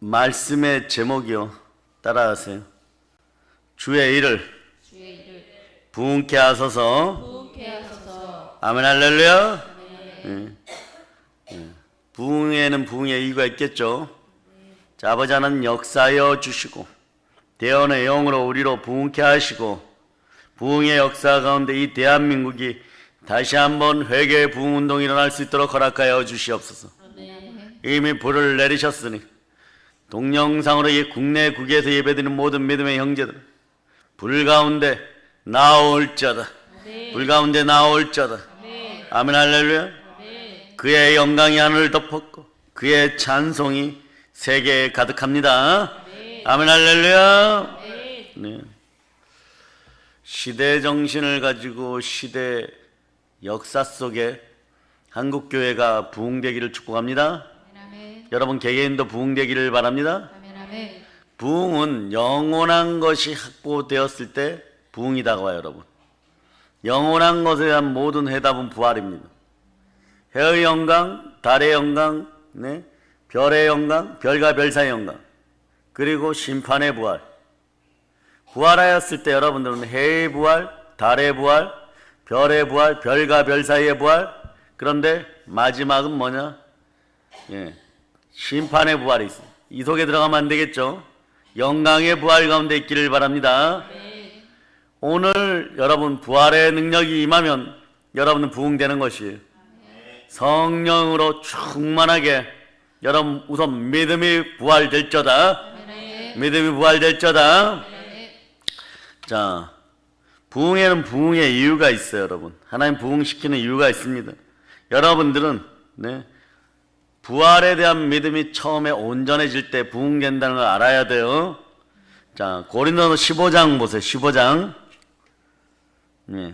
말씀의 제목이요. 따라하세요. 주의 일을 부흥케 하소서. 아멘 할렐루야. 부흥에는 부흥의 이유가 있겠죠. 자, 아버지 하나님 역사하여 주시고 대언의 영으로 우리로 부흥케 하시고 부흥의 역사 가운데 이 대한민국이 다시 한번 회개의 부흥운동이 일어날 수 있도록 허락하여 주시옵소서. 이미 불을 내리셨으니 동영상으로 이 국내 국외에서 예배드리는 모든 믿음의 형제들 불 가운데 나올자다. 불 가운데 나올자다. 아멘 할렐루야. 그의 영광이 하늘을 덮었고 그의 찬송이 세계에 가득합니다. 아멘 할렐루야. 네. 시대 정신을 가지고 시대 역사 속에 한국교회가 부흥되기를 축복합니다. 여러분 개개인도 부흥되기를 바랍니다. 부흥은 영원한 것이 확보되었을 때 부흥이 다가와요. 여러분 영원한 것에 대한 모든 해답은 부활입니다. 해의 영광, 달의 영광, 네? 별의 영광, 별과 별사의 영광, 그리고 심판의 부활. 부활하였을 때 여러분들은 해의 부활, 달의 부활, 별의 부활, 별과 별 사이의 부활, 그런데 마지막은 뭐냐? 예, 심판의 부활이 있어요. 이 속에 들어가면 안 되겠죠? 영광의 부활 가운데 있기를 바랍니다. 오늘 여러분 부활의 능력이 임하면 여러분은 부흥되는 것이에요. 성령으로 충만하게 여러분 우선 믿음이 부활될저다. 믿음이 부활될저다. 자, 부흥에는 부흥의 이유가 있어요. 여러분 하나님 부흥시키는 이유가 있습니다. 여러분들은 네, 부활에 대한 믿음이 처음에 온전해질 때 부흥된다는 걸 알아야 돼요. 자, 고린도서 15장 보세요. 15장 네.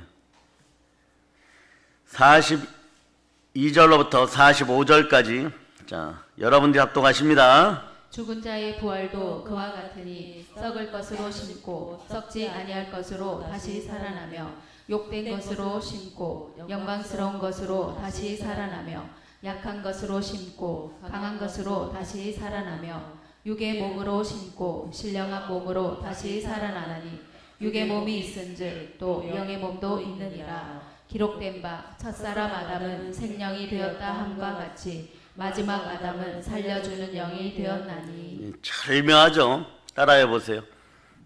42절로부터 45절까지 자, 여러분들이 합독하십니다. 죽은 자의 부활도 그와 같으니 썩을 것으로 심고 썩지 아니할 것으로 다시 살아나며 욕된 것으로 심고 영광스러운 것으로 다시 살아나며 약한 것으로 심고 강한 것으로 다시 살아나며 육의 몸으로 심고 신령한 몸으로 다시 살아나나니 육의 몸이 있은즉 또 영의 몸도 있느니라. 기록된 바 첫사람 아담은 생명이 되었다 함과 같이 마지막 아담은 살려주는 영이 되었나니. 절묘하죠. 따라해 보세요.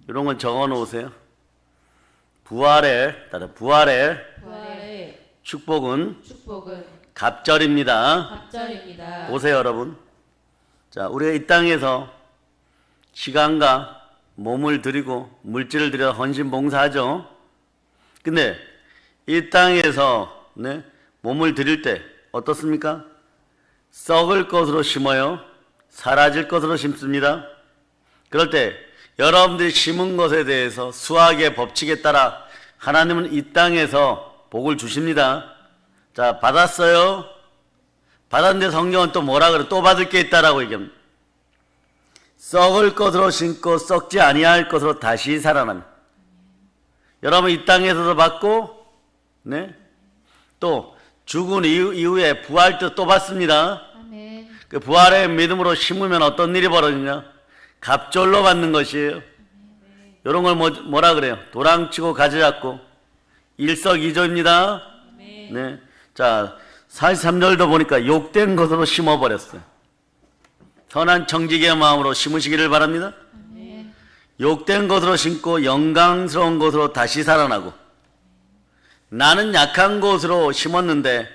이런 건 적어 놓으세요. 부활의 축복은 갑절입니다. 보세요 여러분. 자, 우리가 이 땅에서 시간과 몸을 들이고 물질을 들여 헌신 봉사하죠. 근데 이 땅에서 네, 몸을 드릴 때 어떻습니까? 썩을 것으로 심어요. 사라질 것으로 심습니다. 그럴 때 여러분들이 심은 것에 대해서 수학의 법칙에 따라 하나님은 이 땅에서 복을 주십니다. 자, 받았어요. 받았는데 성경은 또 뭐라 그래? 또 받을 게 있다라고 얘기합니다. 썩을 것으로 심고 썩지 아니할 것으로 다시 살아납니다. 여러분 이 땅에서도 받고 네? 또 죽은 이후에 부활 때 또 받습니다. 아멘. 그 부활의 믿음으로 심으면 어떤 일이 벌어지냐? 갑절로 받는 것이에요. 이런 걸 뭐라 그래요? 도랑치고 가지잡고 일석이조입니다. 네. 자, 43절도 보니까 욕된 것으로 심어버렸어요. 선한 정직의 마음으로 심으시기를 바랍니다. 욕된 것으로 심고 영광스러운 것으로 다시 살아나고 나는 약한 것으로 심었는데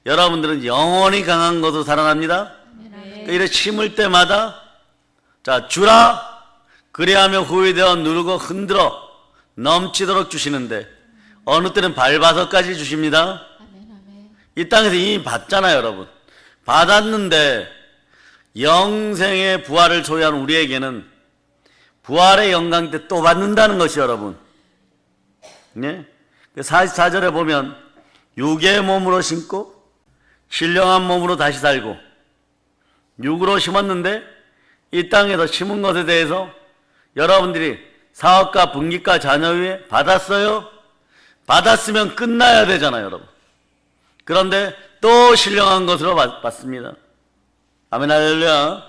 여러분들은 영원히 강한 것으로 살아납니다. 그러니까 이렇게 심을 때마다 자, 주라 그리하며 후회되어 누르고 흔들어 넘치도록 주시는데 어느 때는 밟아서까지 주십니다. 이 땅에서 이미 받잖아요. 여러분 받았는데 영생의 부활을 소유한 우리에게는 부활의 영광 때 또 받는다는 것이 여러분 네? 44절에 보면 육의 몸으로 심고 신령한 몸으로 다시 살고 육으로 심었는데 이 땅에서 심은 것에 대해서 여러분들이 사업가 분기가 자녀 위에 받았어요? 받았으면 끝나야 되잖아요. 여러분 그런데 또 신령한 것으로 받습니다. 아멘 할렐루야.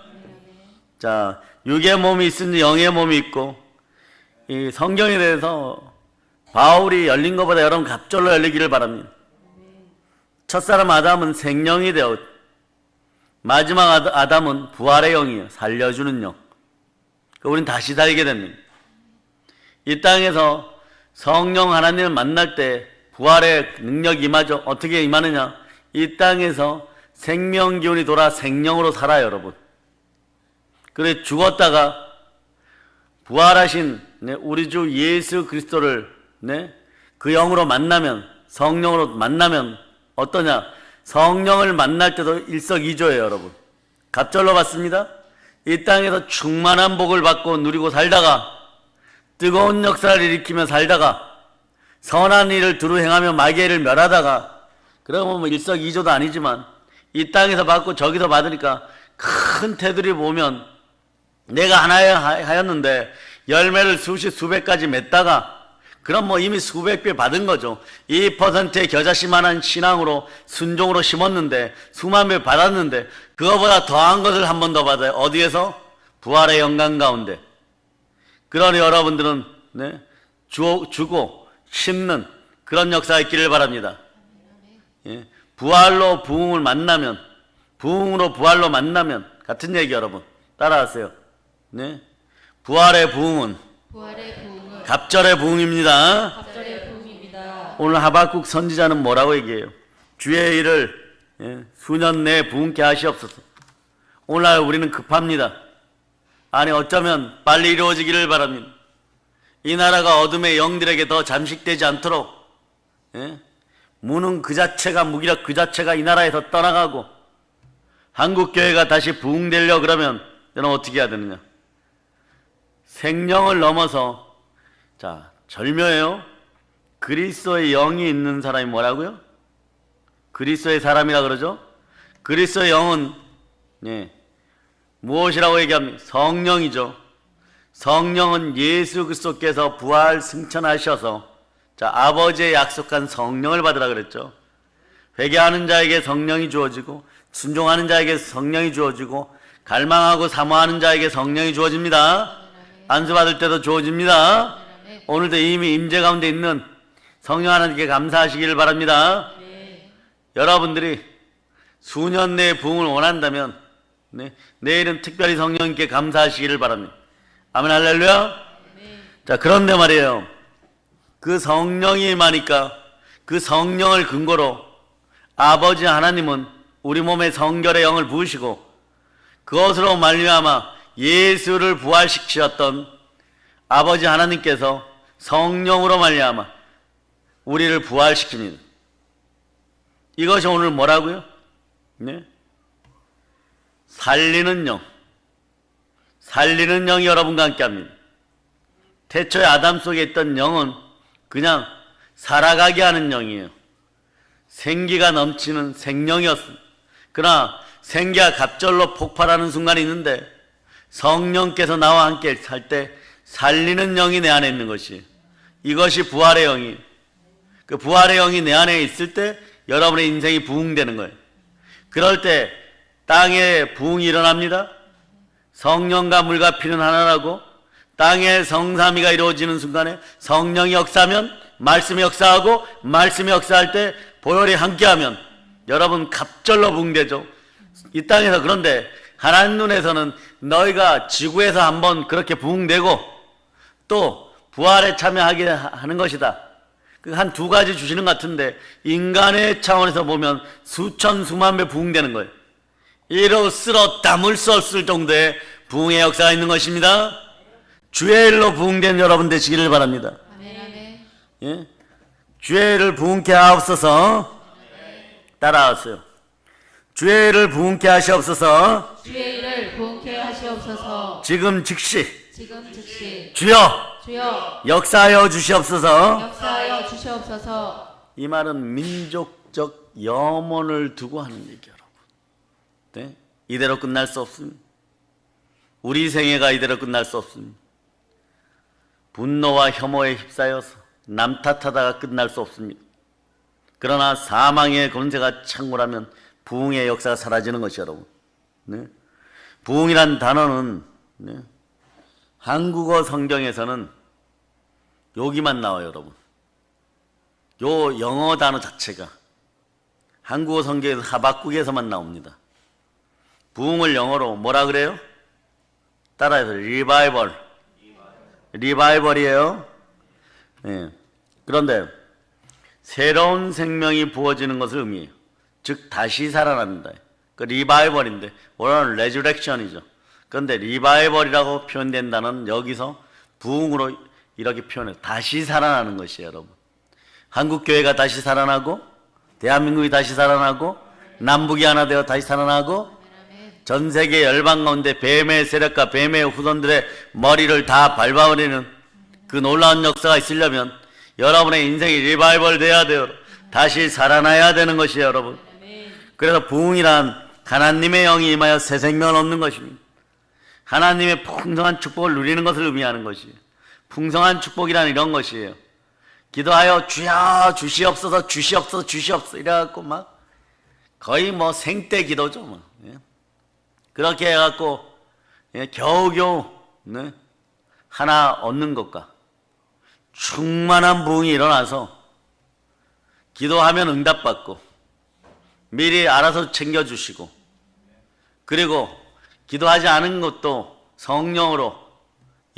자, 육의 몸이 있으니 영의 몸이 있고, 이 성경에 대해서 바울이 열린 것보다 여러분 갑절로 열리기를 바랍니다. 첫사람 아담은 생령이 되었, 마지막 아담은 부활의 영이에요. 살려주는 영. 우린 다시 살게 됩니다. 이 땅에서 성령 하나님을 만날 때 부활의 능력이 임하죠. 어떻게 임하느냐? 이 땅에서 생명 기운이 돌아 생명으로 살아요, 여러분. 그래 죽었다가 부활하신 우리 주 예수 그리스도를 그 영으로 만나면, 성령으로 만나면 어떠냐? 성령을 만날 때도 일석이조예요, 여러분. 갑절로 받습니다. 이 땅에서 충만한 복을 받고 누리고 살다가 뜨거운 역사를 일으키며 살다가 선한 일을 두루 행하며 마귀를 멸하다가, 그러면 뭐 일석이조도 아니지만 이 땅에서 받고 저기서 받으니까 큰 테두리 보면 내가 하였는데 열매를 수백 가지 맺다가, 그럼 뭐 이미 수백 배 받은 거죠. 2%의 겨자씨만한 신앙으로 순종으로 심었는데 수만 배 받았는데 그거보다 더한 것을 한 번 더 받아요. 어디에서? 부활의 영광 가운데. 그러니 여러분들은 주고 심는 그런 역사가 있기를 바랍니다. 예. 부활로 부흥을 만나면, 부흥으로 부활로 만나면 같은 얘기, 여러분 따라하세요. 네. 부활의 부흥은 갑절의 부흥입니다. 오늘 하박국 선지자는 뭐라고 얘기해요? 주의 일을 수년 내에 부흥케 하시옵소서. 오늘날 우리는 급합니다. 아니 어쩌면 빨리 이루어지기를 바랍니다. 이 나라가 어둠의 영들에게 더 잠식되지 않도록, 무능 그 자체가, 무기력 그 자체가 이 나라에서 떠나가고 한국교회가 다시 부흥되려 그러면 너는 어떻게 해야 되느냐? 생명을 넘어서, 자, 절묘해요. 그리스도의 영이 있는 사람이 뭐라고요? 그리스도의 사람이라 그러죠? 그리스도의 영은 무엇이라고 얘기합니까? 성령이죠. 성령은 예수 그리스도께서 부활 승천하셔서, 자, 아버지의 약속한 성령을 받으라 그랬죠. 회개하는 자에게 성령이 주어지고 순종하는 자에게 성령이 주어지고 갈망하고 사모하는 자에게 성령이 주어집니다. 안수받을 때도 주어집니다. 오늘도 이미 임재 가운데 있는 성령 하나님께 감사하시기를 바랍니다. 여러분들이 수년 내에 부흥을 원한다면 내일은 특별히 성령님께 감사하시기를 바랍니다. 아멘, 할렐루야. 자, 그런데 말이에요, 그 성령이 임하니까 그 성령을 근거로 아버지 하나님은 우리 몸에 성결의 영을 부으시고 그것으로 말미암아 예수를 부활시키셨던 아버지 하나님께서 성령으로 말미암아 우리를 부활시킵니다. 이것이 오늘 뭐라고요? 살리는 영. 살리는 영이 여러분과 함께합니다. 태초에 아담 속에 있던 영은 그냥 살아가게 하는 영이에요. 생기가 넘치는 생명이었습니다. 그러나 생기가 갑절로 폭발하는 순간이 있는데 성령께서 나와 함께 살 때 살리는 영이 내 안에 있는 것이, 이것이 부활의 영이에요. 그 부활의 영이 내 안에 있을 때 여러분의 인생이 부흥되는 거예요. 그럴 때 땅에 부흥이 일어납니다. 성령과 물과 피는 하나라고, 땅에 성삼위가 이루어지는 순간에 성령이 역사하면 말씀이 역사하고, 말씀이 역사할 때 보혈이 함께하면 여러분 갑절로 부흥되죠. 이 땅에서. 그런데 하나님 눈에서는 너희가 지구에서 한번 그렇게 부흥되고 또 부활에 참여하게 하는 것이다. 한 두 가지 주시는 것 같은데 인간의 차원에서 보면 수천 수만 배 부흥되는 거예요. 이로 쓸어 담을 수 없을 정도의 부흥의 역사가 있는 것입니다. 주의 일로 부흥된 여러분 되시기를 바랍니다. 예? 주의 일을 부흥케 하옵소서. 따라하세요. 주의 일을 부흥케 하시옵소서. 주의 일을 부흥케 하시옵소서. 지금 즉시 주여 역사하여 주시옵소서. 역사하여 주시옵소서. 이 말은 민족적 염원을 두고 하는 얘기예요, 여러분. 네? 이대로 끝날 수 없습니다. 우리 생애가 이대로 끝날 수 없습니다. 분노와 혐오에 휩싸여서 남 탓하다가 끝날 수 없습니다. 그러나 사망의 권세가 창궐하면 부흥의 역사가 사라지는 것이, 여러분. 네? 부흥이란 단어는 한국어 성경에서는 여기만 나와요, 여러분. 요 영어 단어 자체가 한국어 성경에서 하박국에서만 나옵니다. 부흥을 영어로 뭐라 그래요? 따라해서 리바이벌. 리바이벌이에요. 예. 그런데 새로운 생명이 부어지는 것을 의미해요. 즉 다시 살아납니다. 그 리바이벌인데 원어는 레저렉션이죠. 그런데 리바이벌이라고 표현된다는 여기서 부흥으로 이렇게 표현해요. 다시 살아나는 것이에요, 여러분. 한국 교회가 다시 살아나고 대한민국이 다시 살아나고 남북이 하나 되어 다시 살아나고 전 세계 열방 가운데 뱀의 세력과 뱀의 후손들의 머리를 다 밟아버리는 그 놀라운 역사가 있으려면 여러분의 인생이 리바이벌 돼야 돼요. 다시 살아나야 되는 것이에요, 여러분. 그래서 부흥이란 하나님의 영이 임하여 새 생명을 얻는 것입니다. 하나님의 풍성한 축복을 누리는 것을 의미하는 것이에요. 풍성한 축복이란 이런 것이에요. 기도하여 주여 주시옵소서 주시옵소서 주시옵소서 이래갖고 막 거의 뭐 생떼 기도죠. 뭐. 그렇게 해갖고 겨우겨우 하나 얻는 것과 충만한 부흥이 일어나서 기도하면 응답받고 미리 알아서 챙겨주시고 그리고 기도하지 않은 것도 성령으로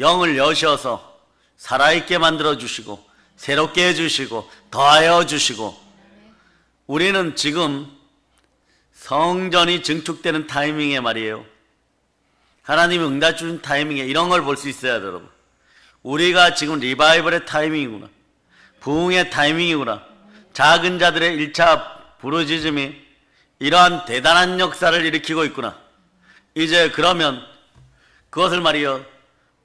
영을 여셔서 살아있게 만들어주시고 새롭게 해주시고 더하여 주시고 우리는 지금 성전이 증축되는 타이밍에 말이에요. 하나님이 응답 주는 타이밍에 이런 걸 볼 수 있어야 돼요, 여러분. 우리가 지금 리바이벌의 타이밍이구나. 부흥의 타이밍이구나. 작은 자들의 1차 부르짖음이 이러한 대단한 역사를 일으키고 있구나. 이제 그러면 그것을 말이요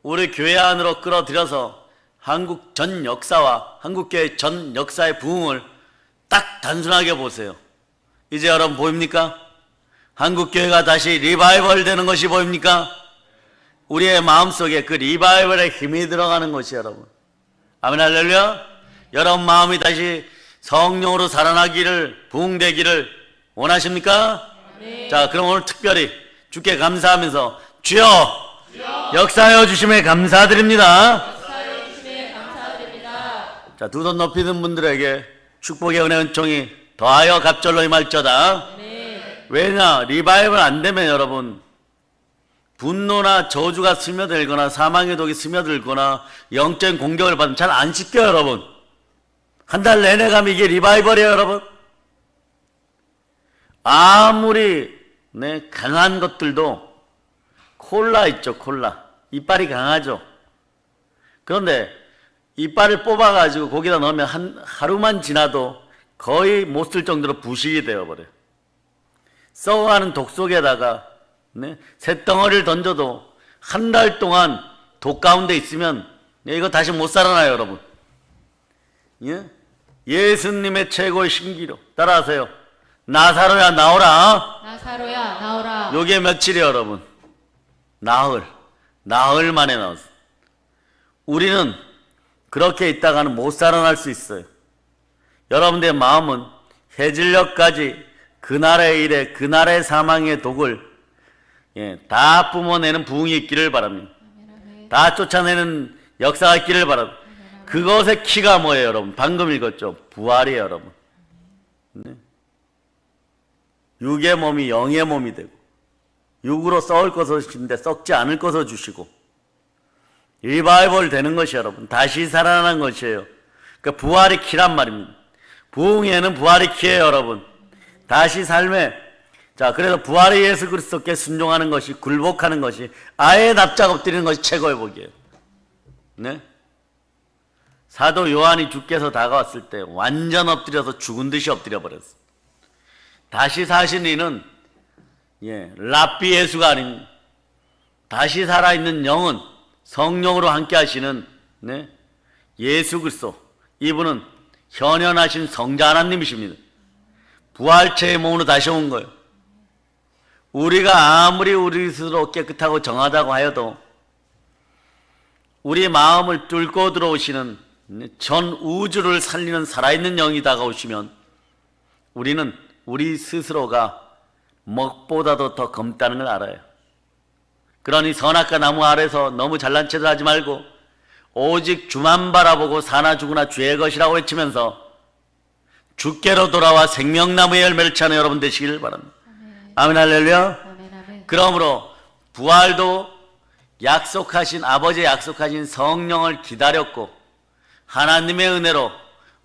우리 교회 안으로 끌어들여서 한국 전 역사와 한국교회 전 역사의 부흥을 딱 단순하게 보세요. 이제 여러분 보입니까? 한국교회가 다시 리바이벌 되는 것이 보입니까? 우리의 마음속에 그 리바이벌의 힘이 들어가는 것이 여러분. 아멘 할렐루야. 여러분 마음이 다시 성령으로 살아나기를 부흥되기를 원하십니까? 네. 자 그럼 오늘 특별히 주께 감사하면서 주여 역사하여 주심에 감사드립니다. 자, 두 손 높이 든 분들에게 축복의 은혜 은총이 더하여 갑절로 임할저다. 네. 왜냐 리바이벌 안 되면 여러분 분노나 저주가 스며들거나 사망의 독이 스며들거나 영적인 공격을 받으면 잘 안 씻겨요, 여러분. 한 달 내내 가면 이게 리바이벌이에요, 여러분. 아무리 강한 것들도 콜라 있죠, 콜라. 이빨이 강하죠. 그런데 이빨을 뽑아가지고 거기다 넣으면 하루만 지나도 거의 못 쓸 정도로 부식이 되어버려요. 썩어가는 독 속에다가 쇳덩어리를 던져도 한 달 동안 독 가운데 있으면 이거 다시 못 살아나요, 여러분. 예? 예수님의 최고의 신기로 따라하세요. 나사로야 나오라. 나사로야 나오라. 요게 며칠이에요, 여러분? 나흘 만에 나왔어요. 우리는 그렇게 있다가는 못 살아날 수 있어요. 여러분들의 마음은 해질녘까지 그날의 일에 그날의 사망의 독을 다 뿜어내는 부흥이 있기를 바랍니다. 다 쫓아내는 역사가 있기를 바랍니다. 그것의 키가 뭐예요, 여러분? 방금 읽었죠? 부활이에요, 여러분. 육의 몸이 영의 몸이 되고 육으로 썩을 것을 주신데 썩지 않을 것을 주시고 리바이벌 되는 것이 여러분 다시 살아나는 것이에요. 그 부활이 키란 말입니다. 부흥에는 부활이 키예요, 여러분. 다시 삶에 자 그래서 부활의 예수 그리스도께 순종하는 것이 굴복하는 것이 아예 납작 엎드리는 것이 최고의 복이에요. 네? 사도 요한이 주께서 다가왔을 때 완전 엎드려서 죽은 듯이 엎드려 버렸어요. 다시 사신 이는 랍비 예수가 아닌 다시 살아있는 영은 성령으로 함께 하시는 예수 그리스도 이분은 현현하신 성자 하나님이십니다. 부활체의 몸으로 다시 온 거예요. 우리가 아무리 우리 스스로 깨끗하고 정하다고 하여도 우리 마음을 뚫고 들어오시는 전 우주를 살리는 살아있는 영이 다가오시면 우리는 우리 스스로가 먹보다도 더 검다는 걸 알아요. 그러니 선악과 나무 아래서 너무 잘난 체도 하지 말고 오직 주만 바라보고 사나 죽으나 주의 것이라고 외치면서 주께로 돌아와 생명나무의 열매를 찾는 여러분 되시기를 바랍니다. 아멘 할렐루야. 아멘. 그러므로 부활도 약속하신 아버지의 약속하신 성령을 기다렸고 하나님의 은혜로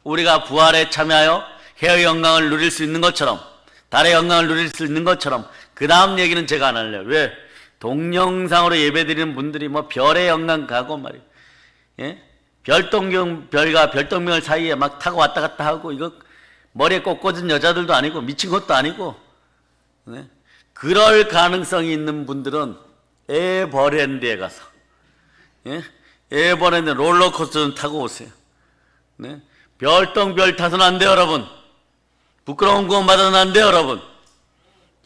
우리가 부활에 참여하여 해의 영광을 누릴 수 있는 것처럼 달의 영광을 누릴 수 있는 것처럼 그 다음 얘기는 제가 안 할래요. 왜? 동영상으로 예배드리는 분들이 뭐 별의 영광 가고 말이에요. 예? 별과 별똥별 사이에 막 타고 왔다 갔다 하고 이거 머리에 꼭 꽂은 여자들도 아니고 미친 것도 아니고 네? 그럴 가능성이 있는 분들은 에버랜드에 가서 예? 에버랜드 롤러코스터 좀 타고 오세요. 네? 별똥별 타서는 안 돼요 여러분. 부끄러운 구원 받아서는 안 돼요 여러분.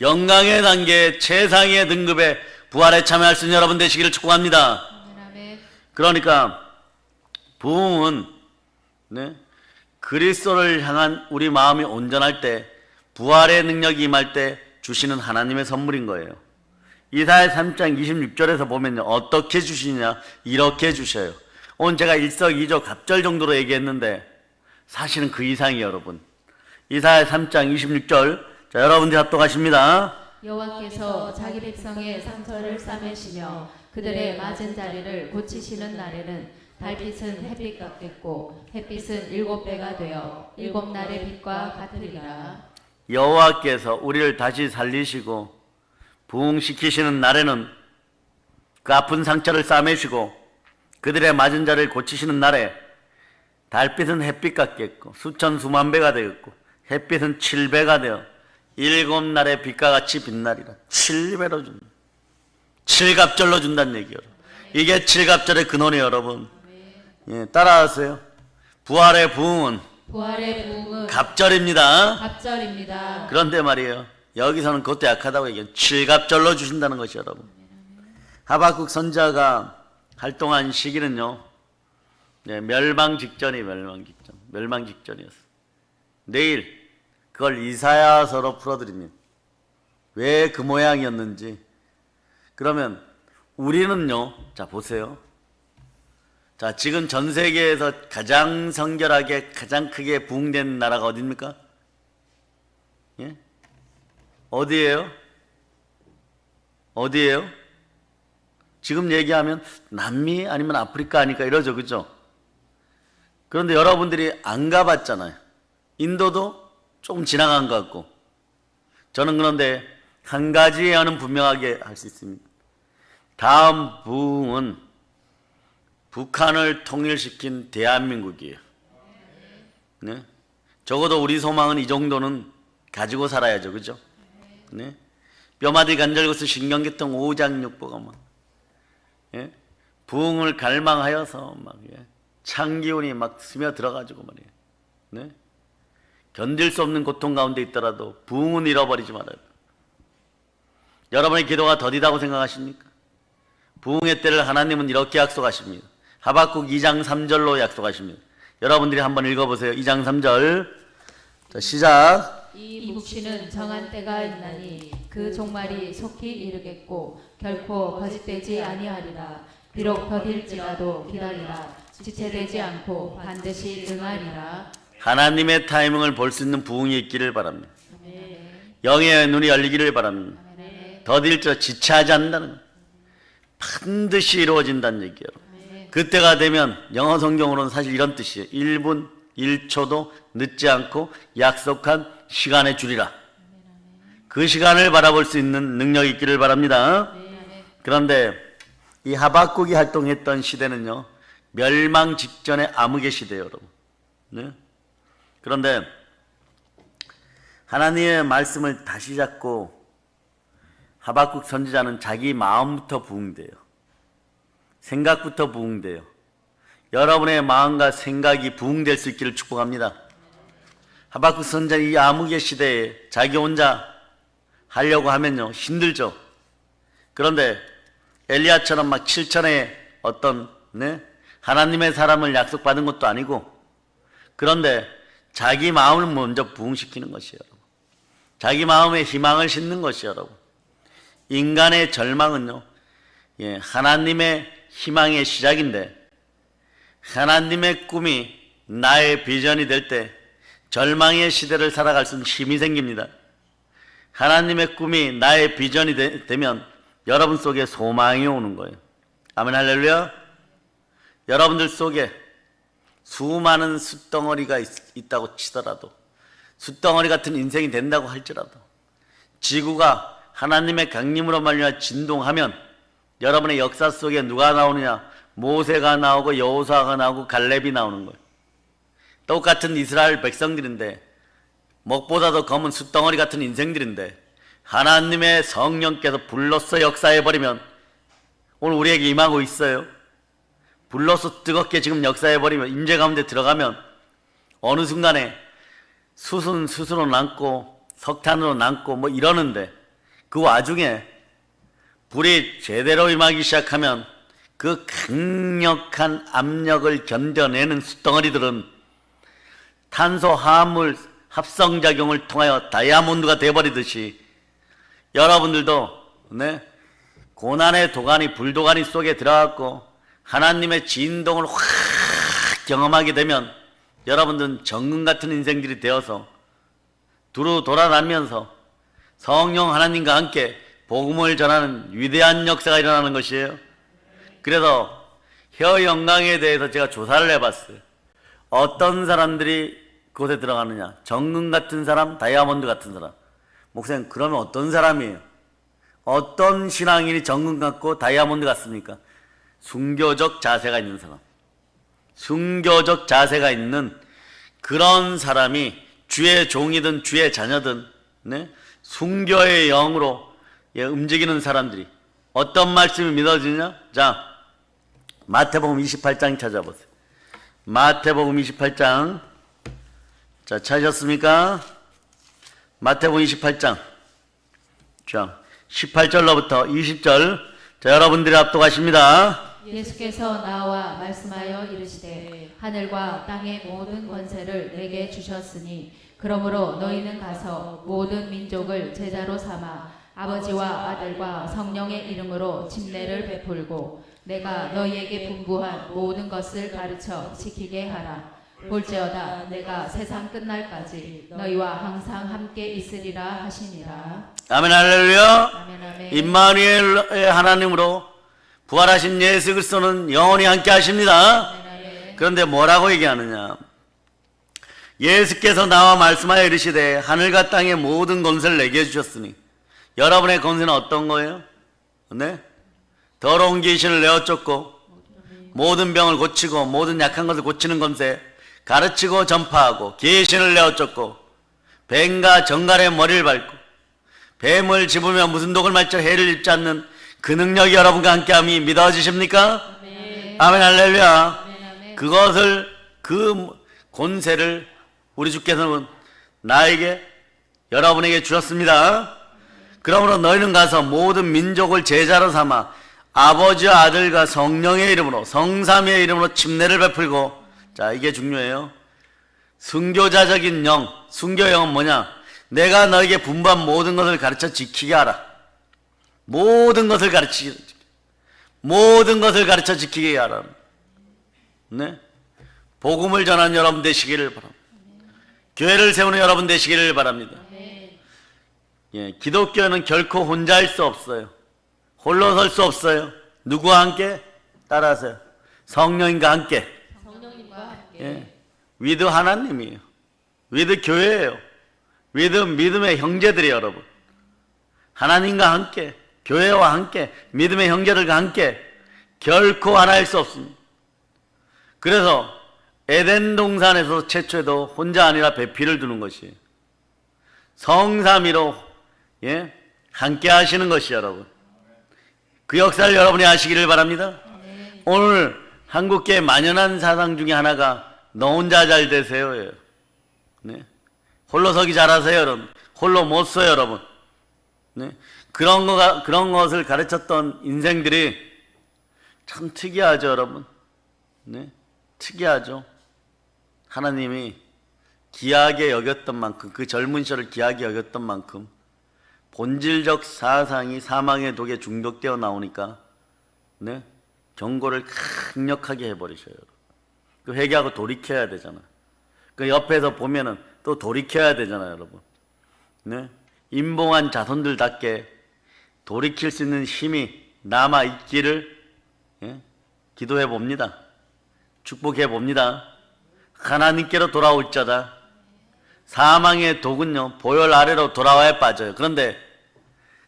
영광의 단계 최상의 등급의 부활에 참여할 수 있는 여러분 되시기를 축복합니다. 아멘. 그러니까 부흥은 네? 그리스도를 향한 우리 마음이 온전할 때 부활의 능력이 임할 때 주시는 하나님의 선물인 거예요. 이사야 3장 26절에서 보면요 어떻게 주시냐 이렇게 주셔요. 오늘 제가 일석이조 갑절 정도로 얘기했는데 사실은 그 이상이에요 여러분. 이사야 3장 26절 자 여러분들 합독하십니다. 여호와께서 자기 백성의 상처를 싸매시며 그들의 맞은 자리를 고치시는 날에는 달빛은 햇빛 같겠고 햇빛은 7배가 되어 7날의 빛과 같으리라. 여호와께서 우리를 다시 살리시고 부흥시키시는 날에는 그 아픈 상처를 싸매시고 그들의 맞은 자를 고치시는 날에 달빛은 햇빛 같겠고 수천 수만 배가 되겠고 햇빛은 7배가 되어 7날의 빛과 같이 빛나리라. 7배로 준다. 7갑절로 준다는 얘기예요. 이게 7갑절의 근원이에요 여러분. 예, 따라하세요. 부활의 부흥은 갑절입니다. 갑절입니다. 그런데 말이에요. 여기서는 그것도 약하다고 얘기해요. 7갑절로 주신다는 것이 여러분. 하박국 선지자가 활동한 시기는요. 네, 멸망 직전이었어. 내일 그걸 이사야서로 풀어드립니다. 왜 그 모양이었는지. 그러면 우리는요. 자 보세요. 자 지금 전 세계에서 가장 성결하게 가장 크게 부흥된 나라가 어디입니까? 예? 어디예요? 지금 얘기하면 남미 아니면 아프리카 아니까 이러죠, 그죠? 그런데 여러분들이 안 가봤잖아요. 인도도 조금 지나간 것 같고. 저는 그런데 한 가지에는 분명하게 할 수 있습니다. 다음 부흥은 북한을 통일시킨 대한민국이에요. 네? 적어도 우리 소망은 이 정도는 가지고 살아야죠, 그죠? 네? 뼈마디 간절고서 신경계통 오장육부가 막 예? 부흥을 갈망하여서 막 예? 창기운이 막 스며들어가지고 말이에요. 네? 견딜 수 없는 고통 가운데 있더라도 부흥은 잃어버리지 말아요. 여러분의 기도가 더디다고 생각하십니까? 부흥의 때를 하나님은 이렇게 약속하십니다. 하박국 2장 3절로 약속하십니다. 여러분들이 한번 읽어보세요. 2장 3절 자, 시작. 이 묵시는 정한 때가 있나니 그 종말이 속히 이르겠고 결코 거짓되지 아니하리라. 비록 더딜지라도 기다리라. 지체되지 않고 반드시 응하리라. 하나님의 타이밍을 볼 수 있는 부흥이 있기를 바랍니다. 아멘. 영의 눈이 열리기를 바랍니다. 아멘. 더딜지라도 지체하지 않는다는 거예요. 반드시 이루어진다는 얘기예요. 그때가 되면 영어 성경으로는 사실 이런 뜻이에요. 1분 1초도 늦지 않고 약속한 시간에 주리라. 그 시간을 바라볼 수 있는 능력이 있기를 바랍니다. 그런데 이 하박국이 활동했던 시대는요. 멸망 직전의 암흑의 시대예요. 여러분. 네? 그런데 하나님의 말씀을 다시 잡고 하박국 선지자는 자기 마음부터 부흥돼요. 생각부터 부흥돼요. 여러분의 마음과 생각이 부흥될 수 있기를 축복합니다. 하박국 선지자는 이 암흑의 시대에 자기 혼자 하려고 하면요 힘들죠. 그런데 엘리야처럼 막 7천의 어떤 하나님의 사람을 약속받은 것도 아니고 그런데 자기 마음을 먼저 부흥시키는 것이에요. 자기 마음에 희망을 심는 것이에요. 여러분. 인간의 절망은요 하나님의 희망의 시작인데, 하나님의 꿈이 나의 비전이 될 때 절망의 시대를 살아갈 수 있는 힘이 생깁니다. 하나님의 꿈이 나의 비전이 되면 여러분 속에 소망이 오는 거예요. 아멘 할렐루야. 여러분들 속에 수많은 숯덩어리가 있다고 치더라도, 숯덩어리 같은 인생이 된다고 할지라도, 지구가 하나님의 강림으로 말미암아 진동하면 여러분의 역사 속에 누가 나오느냐? 모세가 나오고 여호수아가 나오고 갈렙이 나오는 거예요. 똑같은 이스라엘 백성들인데, 먹보다도 검은 숯덩어리 같은 인생들인데, 하나님의 성령께서 불로써 역사해버리면 오늘 우리에게 임하고 있어요. 불로써 뜨겁게 지금 역사해버리면, 임재 가운데 들어가면 어느 순간에 숯은 숯으로 남고 석탄으로 남고 뭐 이러는데, 그 와중에 불이 제대로 임하기 시작하면 그 강력한 압력을 견뎌내는 숯덩어리들은 탄소 화합물 합성작용을 통하여 다이아몬드가 되어버리듯이 여러분들도 고난의 도가니, 불도가니 속에 들어갔고 하나님의 진동을 확 경험하게 되면 여러분들은 정금 같은 인생들이 되어서 두루 돌아다니면서 성령 하나님과 함께 복음을 전하는 위대한 역사가 일어나는 것이에요. 그래서 혀 영광에 대해서 제가 조사를 해봤어요. 어떤 사람들이 그곳에 들어가느냐? 정금 같은 사람, 다이아몬드 같은 사람. 목사님, 그러면 어떤 사람이에요? 어떤 신앙인이 정금 같고 다이아몬드 같습니까? 순교적 자세가 있는 사람. 순교적 자세가 있는 그런 사람이 주의 종이든 주의 자녀든 순교의 영으로 움직이는 사람들이 어떤 말씀이 믿어지냐? 자, 마태복음 28장 찾아보세요. 마태복음 28장. 자, 찾으셨습니까? 마태복음 28장. 자, 18절로부터 20절. 자, 여러분들이 압독하십니다. 예수께서 나와 말씀하여 이르시되 하늘과 땅의 모든 권세를 내게 주셨으니 그러므로 너희는 가서 모든 민족을 제자로 삼아 아버지와 아들과 성령의 이름으로 침례를 베풀고 내가 너희에게 분부한 모든 것을 가르쳐 지키게 하라. 볼지어다 내가 세상 끝날까지 너희와 항상 함께 있으리라 하시니라. 아멘 할렐루야. 아멘 아멘. 임마누엘의 하나님으로 부활하신 예수 그리스도는 영원히 함께 하십니다. 아멘 아멘. 그런데 뭐라고 얘기하느냐? 예수께서 나와 말씀하여 이르시되 하늘과 땅의 모든 권세를 내게 주셨으니, 여러분의 권세는 어떤 거예요? 더러운 귀신을 내어 쫓고 모든 병을 고치고 모든 약한 것을 고치는 권세, 가르치고 전파하고 귀신을 내어 쫓고 뱀과 정갈의 머리를 밟고 뱀을 집으며 무슨 독을 말쳐 해를 입지 않는 그 능력이 여러분과 함께함이 믿어지십니까? 아멘. 아멘 할렐루야. 아멘 아멘. 그것을, 그 권세를 우리 주께서는 나에게, 여러분에게 주셨습니다. 그러므로 너희는 가서 모든 민족을 제자로 삼아 아버지와 아들과 성령의 이름으로, 성삼위의 이름으로 침례를 베풀고, 자, 이게 중요해요. 순교자적인 영, 순교영은 뭐냐? 내가 너에게 분부한 모든 것을 가르쳐 지키게 하라. 모든 것을 모든 것을 가르쳐 지키게 하라. 복음을 전하는 여러분 되시기를 바랍니다. 교회를 세우는 여러분 되시기를 바랍니다. 기독교는 결코 혼자일 수 없어요. 홀로 설 수 없어요. 누구와 함께? 따라하세요. 성령님과 함께. 성령님과 함께. 위드 하나님이에요. 위드 교회예요. 위드 믿음의 형제들이에요, 여러분. 하나님과 함께, 교회와 함께, 믿음의 형제들과 함께 결코 하나일 수 없습니다. 그래서 에덴 동산에서 최초에도 혼자 아니라 배필을 두는 것이에요. 성삼위로 함께 하시는 것이 여러분. 그 역사를 여러분이 아시기를 바랍니다. 오늘 한국교회 만연한 사상 중에 하나가 너 혼자 잘 되세요. 홀로 서기 잘하세요, 여러분. 홀로 못 서요, 여러분. 그런 것을 가르쳤던 인생들이 참 특이하죠, 여러분. 특이하죠. 하나님이 귀하게 여겼던 만큼, 그 젊은 시절을 귀하게 여겼던 만큼 본질적 사상이 사망의 독에 중독되어 나오니까 네? 경고를 강력하게 해버리셔요. 그 회개하고 돌이켜야 되잖아. 그 옆에서 보면은 또 돌이켜야 되잖아요, 여러분. 네? 임봉한 자손들답게 돌이킬 수 있는 힘이 남아 있기를 기도해 봅니다. 축복해 봅니다. 하나님께로 돌아올 자다. 사망의 독은요 보혈 아래로 돌아와야 빠져요. 그런데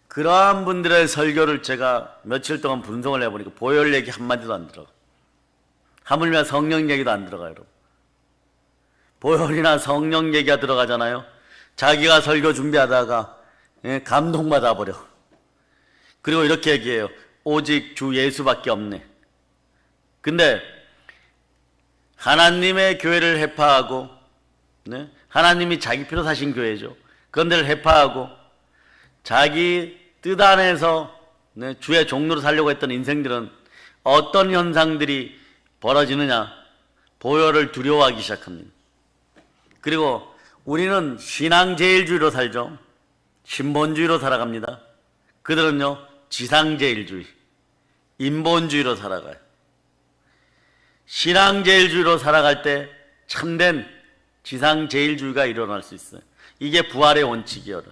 그러한 분들의 설교를 제가 며칠 동안 분석을 해보니까 보혈 얘기 한마디도 안 들어가. 하물며 성령 얘기도 안 들어가요, 여러분. 보혈이나 성령 얘기가 들어가잖아요. 자기가 설교 준비하다가 감동받아 버려. 그리고 이렇게 얘기해요. 오직 주 예수밖에 없네. 근데 하나님의 교회를 해파하고, 네? 하나님이 자기 피로 사신 교회죠. 그런데를 해파하고 자기 뜻 안에서 주의 종로로 살려고 했던 인생들은 어떤 현상들이 벌어지느냐? 보혈을 두려워하기 시작합니다. 그리고 우리는 신앙제일주의로 살죠. 신본주의로 살아갑니다. 그들은요 지상제일주의, 인본주의로 살아가요. 신앙제일주의로 살아갈 때 참된 지상제일주의가 일어날 수 있어요. 이게 부활의 원칙이에요.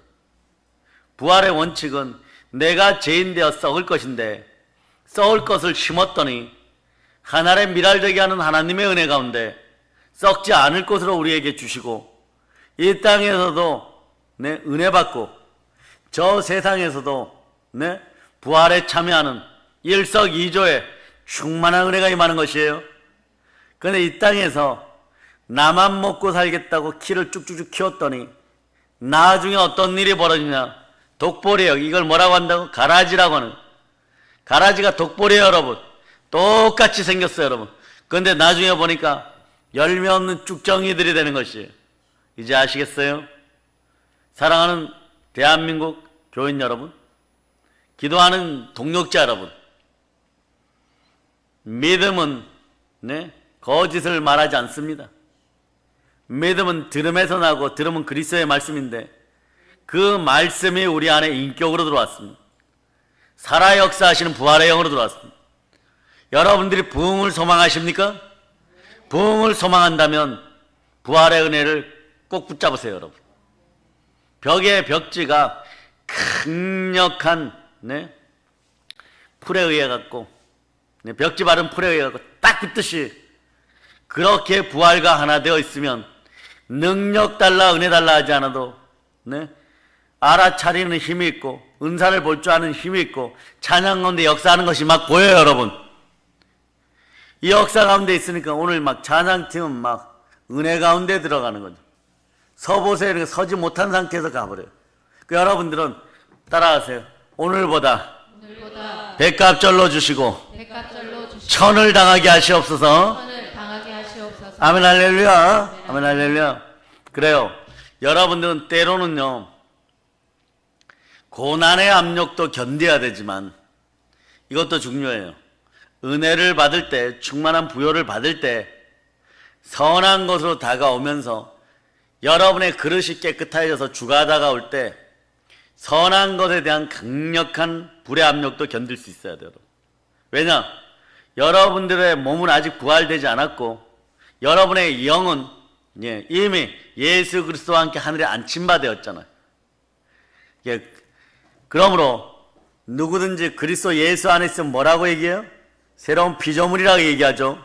부활의 원칙은 내가 죄인 되어 썩을 것인데 썩을 것을 심었더니 하늘에 미랄되게 하는 하나님의 은혜 가운데 썩지 않을 것으로 우리에게 주시고 이 땅에서도 은혜 받고 저 세상에서도 부활에 참여하는 일석이조의 충만한 은혜가 임하는 것이에요. 그런데 이 땅에서 나만 먹고 살겠다고 키를 쭉쭉쭉 키웠더니 나중에 어떤 일이 벌어지냐? 독보리예요. 이걸 뭐라고 한다고? 가라지라고 하는. 가라지가 독보리예요, 여러분. 똑같이 생겼어요, 여러분. 그런데 나중에 보니까 열매 없는 쭉정이들이 되는 것이에요. 이제 아시겠어요? 사랑하는 대한민국 교인 여러분, 기도하는 동역자 여러분, 믿음은 거짓을 말하지 않습니다. 믿음은 들음에서 나고 들음은 그리스도의 말씀인데 그 말씀이 우리 안에 인격으로 들어왔습니다. 살아 역사하시는 부활의 영으로 들어왔습니다. 여러분들이 부흥을 소망하십니까? 부흥을 소망한다면 부활의 은혜를 꼭 붙잡으세요, 여러분. 벽의 벽지가 강력한 풀에 의해 갖고 벽지 바른 풀에 의해 갖고 딱 붙듯이 그렇게 부활과 하나 되어 있으면 능력 달라 은혜 달라 하지 않아도 알아차리는 힘이 있고 은사를 볼 줄 아는 힘이 있고 찬양 가운데 역사하는 것이 막 보여요, 여러분. 이 역사 가운데 있으니까 오늘 막 찬양팀은 막 은혜 가운데 들어가는 거죠. 서보세요. 이렇게 서지 못한 상태에서 가버려요. 그 여러분들은 따라하세요. 오늘보다 백갑절로 주시고 천을 당하게 하시옵소서. 아멘 할렐루야. 아멘 할렐루야. 그래요. 여러분들은 때로는요 고난의 압력도 견뎌야 되지만 이것도 중요해요. 은혜를 받을 때, 충만한 부요를 받을 때 선한 것으로 다가오면서 여러분의 그릇이 깨끗해져서 주가 다가올 때 선한 것에 대한 강력한 불의 압력도 견딜 수 있어야 돼요. 왜냐? 여러분들의 몸은 아직 부활되지 않았고 여러분의 영은 이미 예수 그리스도와 함께 하늘에 안침바 되었잖아요. 그러므로 누구든지 그리스도 예수 안에 있으면 뭐라고 얘기해요? 새로운 피조물이라고 얘기하죠.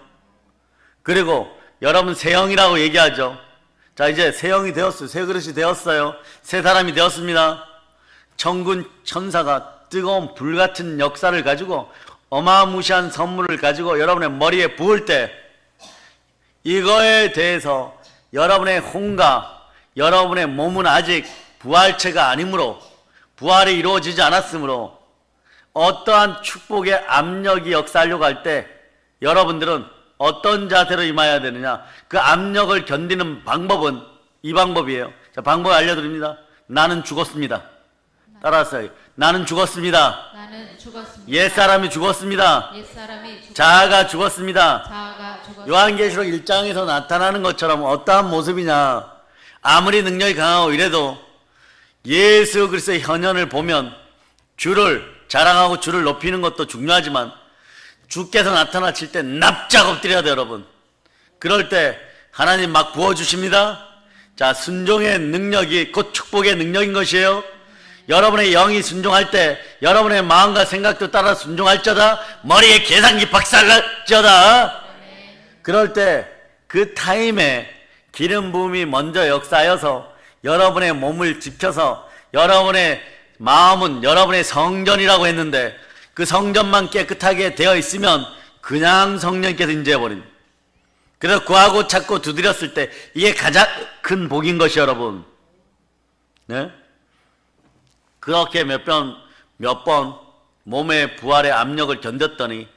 그리고 여러분 새 영이라고 얘기하죠. 자, 이제 새 영이 되었어요. 새 그릇이 되었어요. 새 사람이 되었습니다. 천군 천사가 뜨거운 불같은 역사를 가지고 어마무시한 선물을 가지고 여러분의 머리에 부을 때 이거에 대해서 여러분의 혼과 여러분의 몸은 아직 부활체가 아니므로 부활이 이루어지지 않았으므로 어떠한 축복의 압력이 역사하려고 할 때 여러분들은 어떤 자세로 임해야 되느냐? 그 압력을 견디는 방법은 이 방법이에요. 자, 방법 알려드립니다. 나는 죽었습니다. 따라하세요. 나는 죽었습니다. 나는 죽었습니다. 옛사람이 죽었습니다. 옛사람이 죽었습니다. 자아가 죽었습니다. 자아가 죽었습니다. 요한계시록 1장에서 나타나는 것처럼 어떠한 모습이냐? 아무리 능력이 강하고 이래도 예수 그리스도의 현현을 보면 주를 자랑하고 주를 높이는 것도 중요하지만 주께서 나타나실 때 납작 엎드려야 돼요, 여러분. 그럴 때 하나님 막 부어주십니다. 자, 순종의 능력이 곧 축복의 능력인 것이에요. 여러분의 영이 순종할 때 여러분의 마음과 생각도 따라 순종할지어다. 머리에 계산기 박살날지어다. 그럴 때 그 타임에 기름 부음이 먼저 역사하여서 여러분의 몸을 지켜서 여러분의 마음은 여러분의 성전이라고 했는데 그 성전만 깨끗하게 되어 있으면 그냥 성령께서 임재해버립니다. 그래서 구하고 찾고 두드렸을 때 이게 가장 큰 복인 것이 여러분. 네? 그렇게 몇 번 몸의 부활의 압력을 견뎠더니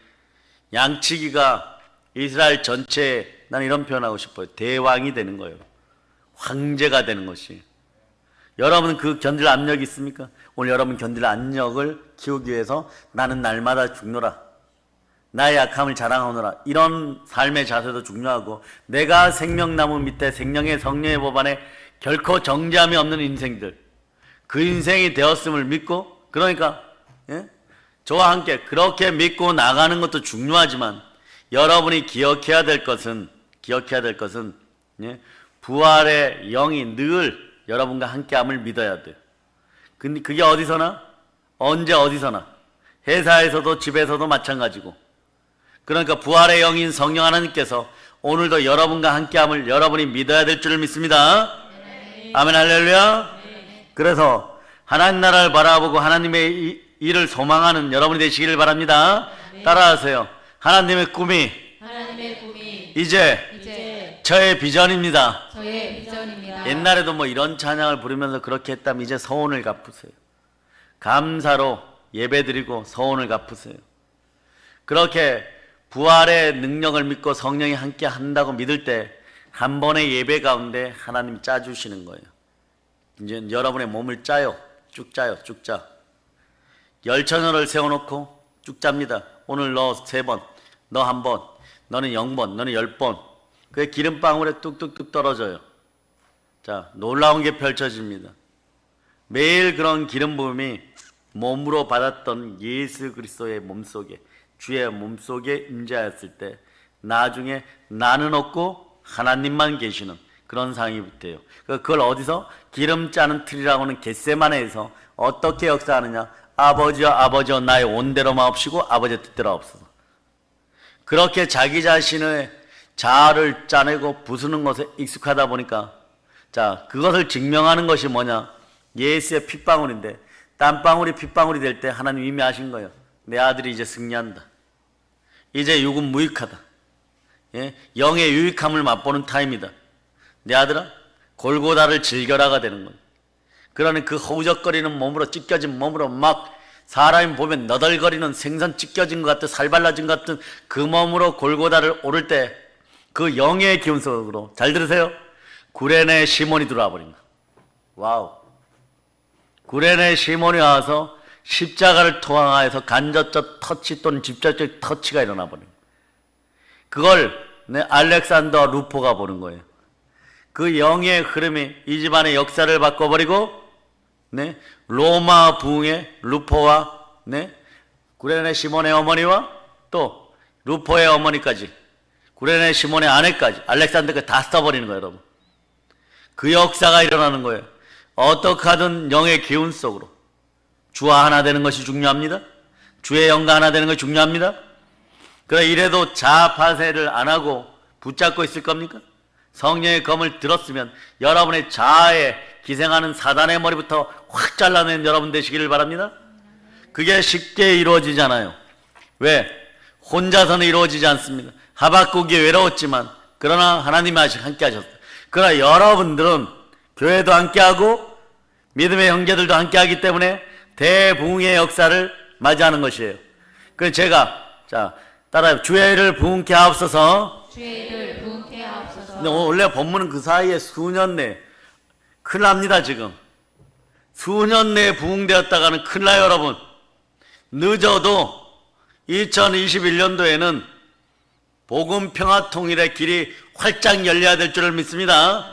양치기가 이스라엘 전체에, 난 이런 표현하고 싶어요. 대왕이 되는 거예요. 황제가 되는 것이. 여러분 그 견딜 압력이 있습니까? 오늘 여러분 견딜 압력을 키우기 위해서 나는 날마다 죽노라. 나의 약함을 자랑하노라. 이런 삶의 자세도 중요하고, 내가 생명나무 밑에 생명의 성령의 법안에 결코 정죄함이 없는 인생들, 그 인생이 되었음을 믿고, 그러니까 저와 함께 그렇게 믿고 나가는 것도 중요하지만 여러분이 기억해야 될 것은 부활의 영이 늘 여러분과 함께함을 믿어야 돼요. 근데 그게 어디서나, 언제 어디서나, 회사에서도 집에서도 마찬가지고. 그러니까 부활의 영인 성령 하나님께서 오늘도 여러분과 함께함을 여러분이 믿어야 될 줄을 믿습니다. 아멘, 할렐루야. 그래서 하나님 나라를 바라보고 하나님의 일을 소망하는 여러분이 되시기를 바랍니다. 따라하세요. 하나님의 꿈이 이제 저의 비전입니다. 옛날에도 뭐 이런 찬양을 부르면서 그렇게 했다면 이제 서원을 갚으세요. 감사로 예배드리고 서원을 갚으세요. 그렇게 부활의 능력을 믿고 성령이 함께 한다고 믿을 때 한 번의 예배 가운데 하나님 짜주시는 거예요. 이제 여러분의 몸을 짜요. 쭉 짜요. 쭉 짜. 열처녀를 세워놓고 쭉 짭니다. 오늘 너 3번, 너 1번, 너는 0번, 너는 10번. 그게 기름방울에 뚝뚝뚝 떨어져요. 자, 놀라운 게 펼쳐집니다. 매일 그런 기름 부음이 몸으로 받았던 예수 그리스도의 몸속에, 주의 몸속에 임재하였을 때 나중에 나는 없고 하나님만 계시는 그런 상황이 돼요. 그걸 어디서? 기름 짜는 틀이라고 하는 겟세마네에서 어떻게 역사하느냐? 아버지여 나의 온대로 마옵시고 아버지의 뜻대로 없어서. 그렇게 자기 자신의 자아를 짜내고 부수는 것에 익숙하다 보니까, 자, 그것을 증명하는 것이 뭐냐? 예수의 핏방울인데, 땀방울이 핏방울이 될 때 하나님 이미 아신 거예요. 내 아들이 이제 승리한다. 이제 육은 무익하다. 영의 유익함을 맛보는 타임이다. 내 아들아, 골고다를 즐겨라가 되는 거예요. 그러니 그 허우적거리는 몸으로, 찢겨진 몸으로 막 사람이 보면 너덜거리는 생선 찢겨진 것 같은, 살발라진 것 같은 그 몸으로 골고다를 오를 때 그 영의 기운 속으로, 잘 들으세요, 구레네 시몬이 들어와 버린 거예요. 와우. 구레네 시몬이 와서 십자가를 토항하여서 간접적 터치 또는 직접적 터치가 일어나 버린 거예요. 그걸 알렉산더 루포가 보는 거예요. 그 영의 흐름이 이 집안의 역사를 바꿔버리고, 로마 부흥의 루포와 구레네 시몬의 어머니와 또 루포의 어머니까지, 구레네 시몬의 아내까지, 알렉산더가 다 써버리는 거예요, 여러분. 그 역사가 일어나는 거예요. 어떻게 하든 영의 기운 속으로 주와 하나 되는 것이 중요합니다. 주의 영과 하나 되는 것이 중요합니다. 그래, 이래도 자아파쇄를 안 하고 붙잡고 있을 겁니까? 성령의 검을 들었으면 여러분의 자아에 기생하는 사단의 머리부터 확 잘라낸 여러분 되시기를 바랍니다. 그게 쉽게 이루어지잖아요. 왜? 혼자서는 이루어지지 않습니다. 하박국이 외로웠지만 그러나 하나님이 함께 하셨어요. 그러나 여러분들은 교회도 함께하고 믿음의 형제들도 함께하기 때문에 대부흥의 역사를 맞이하는 것이에요. 그래서 제가, 자, 따라요. 주의 일을 부흥케 하옵소서. 근데 원래 본문은 그 사이에 수년 내에, 큰일 납니다 지금. 수년 내에 부흥되었다가는 큰일 나요 여러분. 늦어도 2021년도에는 복음 평화 통일의 길이 활짝 열려야 될 줄을 믿습니다.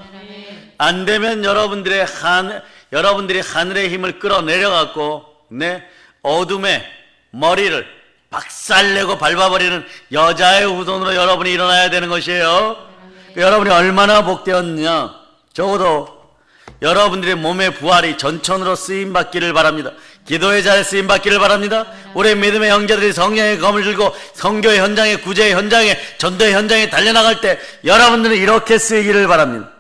안 되면 여러분들이 하늘의 힘을 끌어내려 갖고 어둠의 머리를 박살내고 밟아버리는 여자의 후손으로 여러분이 일어나야 되는 것이에요. 여러분이 얼마나 복되었느냐. 적어도 여러분들의 몸의 부활이 전천으로 쓰임받기를 바랍니다. 기도의 자리에 쓰임받기를 바랍니다. 우리 믿음의 형제들이 성령의 검을 들고 선교의 현장에, 구제의 현장에, 전도의 현장에 달려나갈 때 여러분들은 이렇게 쓰이기를 바랍니다.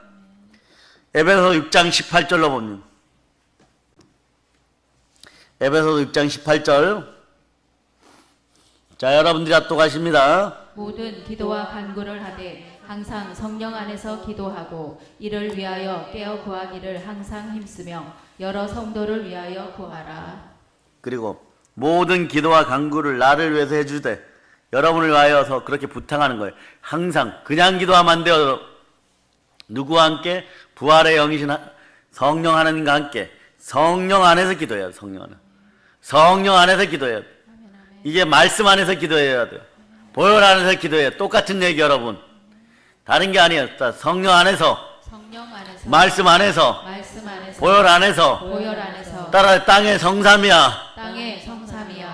에베소서 6장 18절로 보면, 에베소서 6장 18절. 자, 여러분들이 합독하십니다. 모든 기도와 간구를 하되 항상 성령 안에서 기도하고 이를 위하여 깨어 구하기를 항상 힘쓰며 여러 성도를 위하여 구하라. 그리고 모든 기도와 간구를 나를 위해서 해주되 여러분을 위하여서 그렇게 부탁하는 거예요. 항상 그냥 기도하면 안 돼요. 누구와 함께? 부활의 영이신 성령 하나님과 함께 성령 안에서 기도해야 돼요. 성령 안에서 기도해야 돼요. 이게 말씀 안에서 기도해야 돼요. 보혈 안에서 기도해야 돼요. 똑같은 얘기 여러분. 다른 게 아니에요. 성령 안에서, 말씀 안에서, 보혈 안에서, 따라 땅의 성삼이야.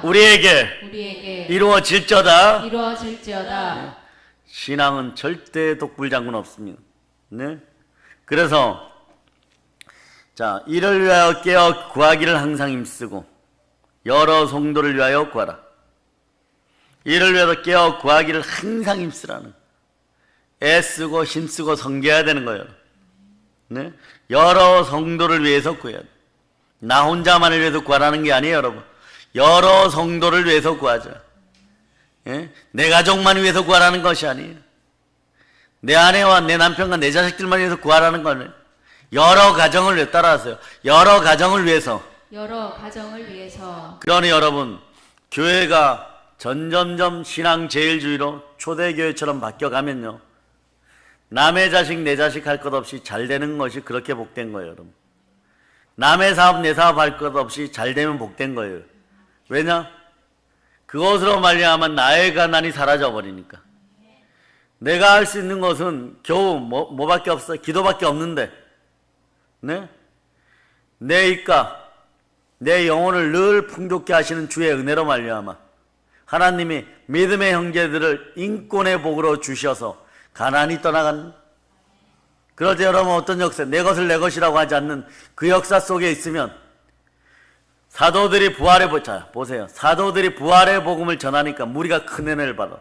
우리에게 이루어질지어다. 신앙은 절대 독불장군 없습니다. 네? 그래서 자, 이를 위하여 깨어 구하기를 항상 힘쓰고 여러 성도를 위하여 구하라. 이를 위해서 깨어 구하기를 항상 힘쓰라는, 애쓰고 힘쓰고 섬겨야 되는 거예요. 네? 여러 성도를 위해서 구해야 돼. 나 혼자만을 위해서 구하라는 게 아니에요, 여러분. 여러 성도를 위해서 구하자. 예? 내 가족만 위해서 구하라는 것이 아니에요. 내 아내와 내 남편과 내 자식들만 위해서 구하라는 거는 여러 가정을 위해, 따라하세요. 여러 가정을 위해서. 그러니 여러분, 교회가 점점점 신앙 제일주의로 초대교회처럼 바뀌어가면요, 남의 자식 내 자식 할 것 없이 잘 되는 것이 그렇게 복된 거예요. 여러분, 남의 사업 내 사업 할 것 없이 잘 되면 복된 거예요. 왜냐? 그것으로 말미암아 나의 가난이 사라져 버리니까. 내가 할 수 있는 것은 겨우 뭐밖에 없어? 기도밖에 없는데, 네? 내 입가, 내 영혼을 늘 풍족케 하시는 주의 은혜로 말미암아 하나님이 믿음의 형제들을 인권의 복으로 주셔서 가난이 떠나간, 그럴 때 여러분 어떤 역사, 내 것을 내 것이라고 하지 않는 그 역사 속에 있으면 사도들이 부활의, 자 보세요, 사도들이 부활의 복음을 전하니까 무리가 큰 은혜를 받아.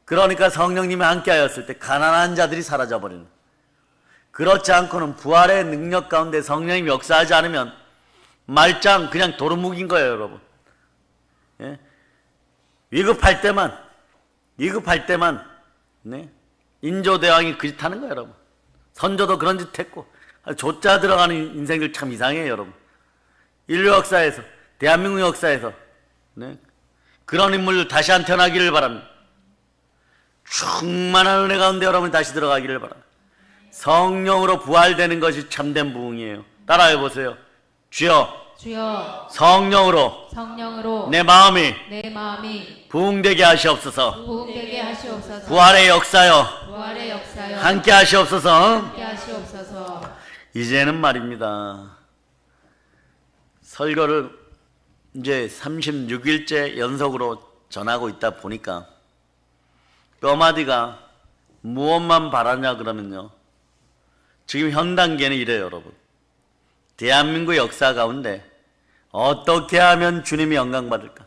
그러니까 성령님이 함께 하였을 때 가난한 자들이 사라져버리는. 그렇지 않고는 부활의 능력 가운데 성령님이 역사하지 않으면 말짱 그냥 도루묵인 거예요, 여러분. 예? 위급할 때만 네? 인조대왕이 그 짓 하는 거예요, 여러분. 선조도 그런 짓 했고, 조짜 들어가는 인생들 참 이상해요, 여러분. 인류 역사에서, 대한민국 역사에서, 네? 그런 인물들 다시 안 태어나기를 바랍니다. 충만한 은혜 가운데 여러분 다시 들어가기를 바랍니다. 성령으로 부활되는 것이 참된 부흥이에요. 따라해 보세요. 주여, 성령으로 내 마음이 부흥되게 하시옵소서. 부활의 역사여 함께 하시옵소서. 이제는 말입니다, 설교를 이제 36일째 연속으로 전하고 있다 보니까 뼈마디가 무엇만 바라냐 그러면요, 지금 현 단계는 이래요, 여러분. 대한민국 역사 가운데 어떻게 하면 주님이 영광받을까?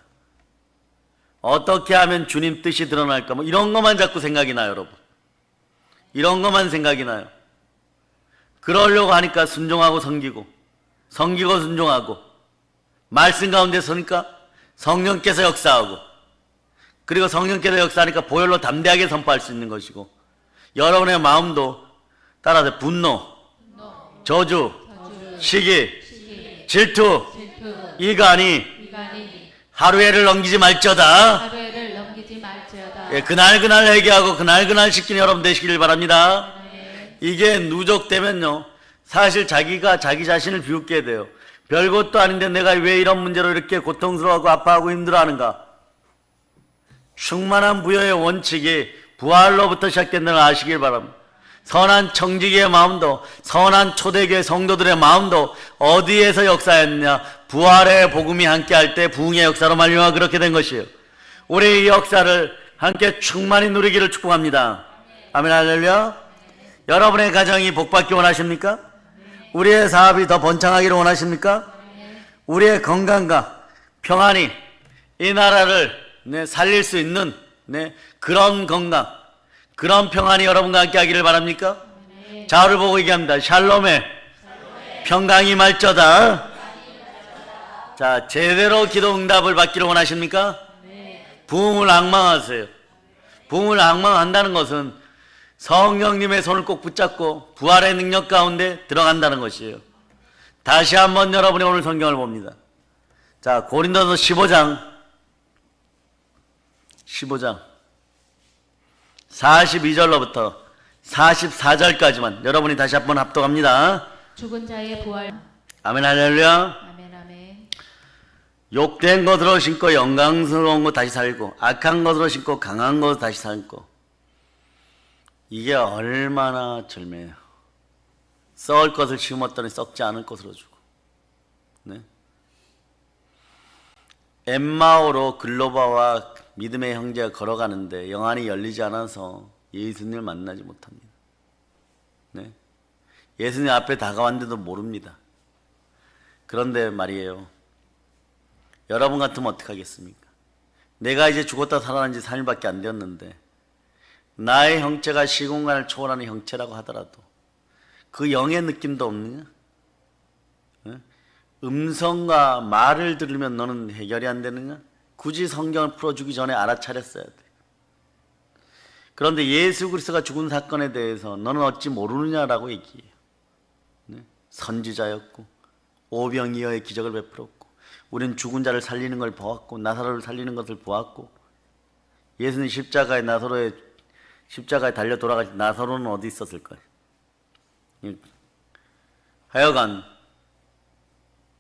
어떻게 하면 주님 뜻이 드러날까? 뭐 이런 것만 자꾸 생각이 나요, 여러분. 이런 것만 생각이 나요. 그러려고 하니까 순종하고 섬기고 순종하고, 말씀 가운데 서니까 성령께서 역사하고, 그리고 성령께서 역사하니까 보혈로 담대하게 선포할 수 있는 것이고, 여러분의 마음도 따라서 분노, 저주, 시기, 질투, 이간이 하루에를 넘기지 말지어다. 예, 그날 회개하고 그날 시키는 여러분 되시길 바랍니다. 이게 누적되면요, 사실 자기가 자기 자신을 비웃게 돼요. 별것도 아닌데 내가 왜 이런 문제로 이렇게 고통스러워하고 아파하고 힘들어하는가? 충만한 부여의 원칙이 부활로부터 시작된다는 걸 아시길 바랍니다. 선한 청지기의 마음도, 선한 초대교회 성도들의 마음도 어디에서 역사했느냐? 부활의 복음이 함께할 때 부흥의 역사로 말미암아 그렇게 된 것이에요. 우리 이 역사를 함께 충만히 누리기를 축복합니다. 아멘 할렐루야. 여러분의 가정이 복받기 원하십니까? 우리의 사업이 더 번창하기를 원하십니까? 우리의 건강과 평안이 이 나라를 살릴 수 있는 그런 건강, 그런 평안이 여러분과 함께 하기를 바랍니까? 좌우를 보고 얘기합니다. 샬롬의 평강이 말쩌다. 자, 제대로 기도 응답을 받기를 원하십니까? 부흥을 앙망하세요. 부흥을 앙망한다는 것은 성령님의 손을 꼭 붙잡고 부활의 능력 가운데 들어간다는 것이에요. 다시 한번 여러분이 오늘 성경을 봅니다. 자, 고린도서 15장 42절로부터 44절까지만 여러분이 다시 한번 합독합니다. 죽은 자의 부활. 아멘 할렐루야. 아멘 아멘. 욕된 것으로 심고 영광스러운 것 다시 살고, 악한 것으로 심고 강한 것 다시 살고. 이게 얼마나 절묘해요. 썩을 것을 심었더니 썩지 않을 것으로 주고. 네? 엠마오로 글로바와 믿음의 형제가 걸어가는데 영안이 열리지 않아서 예수님을 만나지 못합니다. 네? 예수님 앞에 다가왔는데도 모릅니다. 그런데 말이에요. 여러분 같으면 어떻게 하겠습니까? 내가 이제 죽었다 살아난 지 3일밖에 안 되었는데 나의 형체가 시공간을 초월하는 형체라고 하더라도 그 영의 느낌도 없느냐? 네? 음성과 말을 들으면 너는 해결이 안 되느냐? 굳이 성경을 풀어주기 전에 알아차렸어야 돼. 그런데 예수 그리스도가 죽은 사건에 대해서 너는 어찌 모르느냐라고 얘기해요. 네? 선지자였고 오병이어의 기적을 베풀었고 우리는 죽은 자를 살리는 걸 보았고 나사로를 살리는 것을 보았고 예수님 십자가에 달려 돌아가신 나사로는 어디 있었을까요? 하여간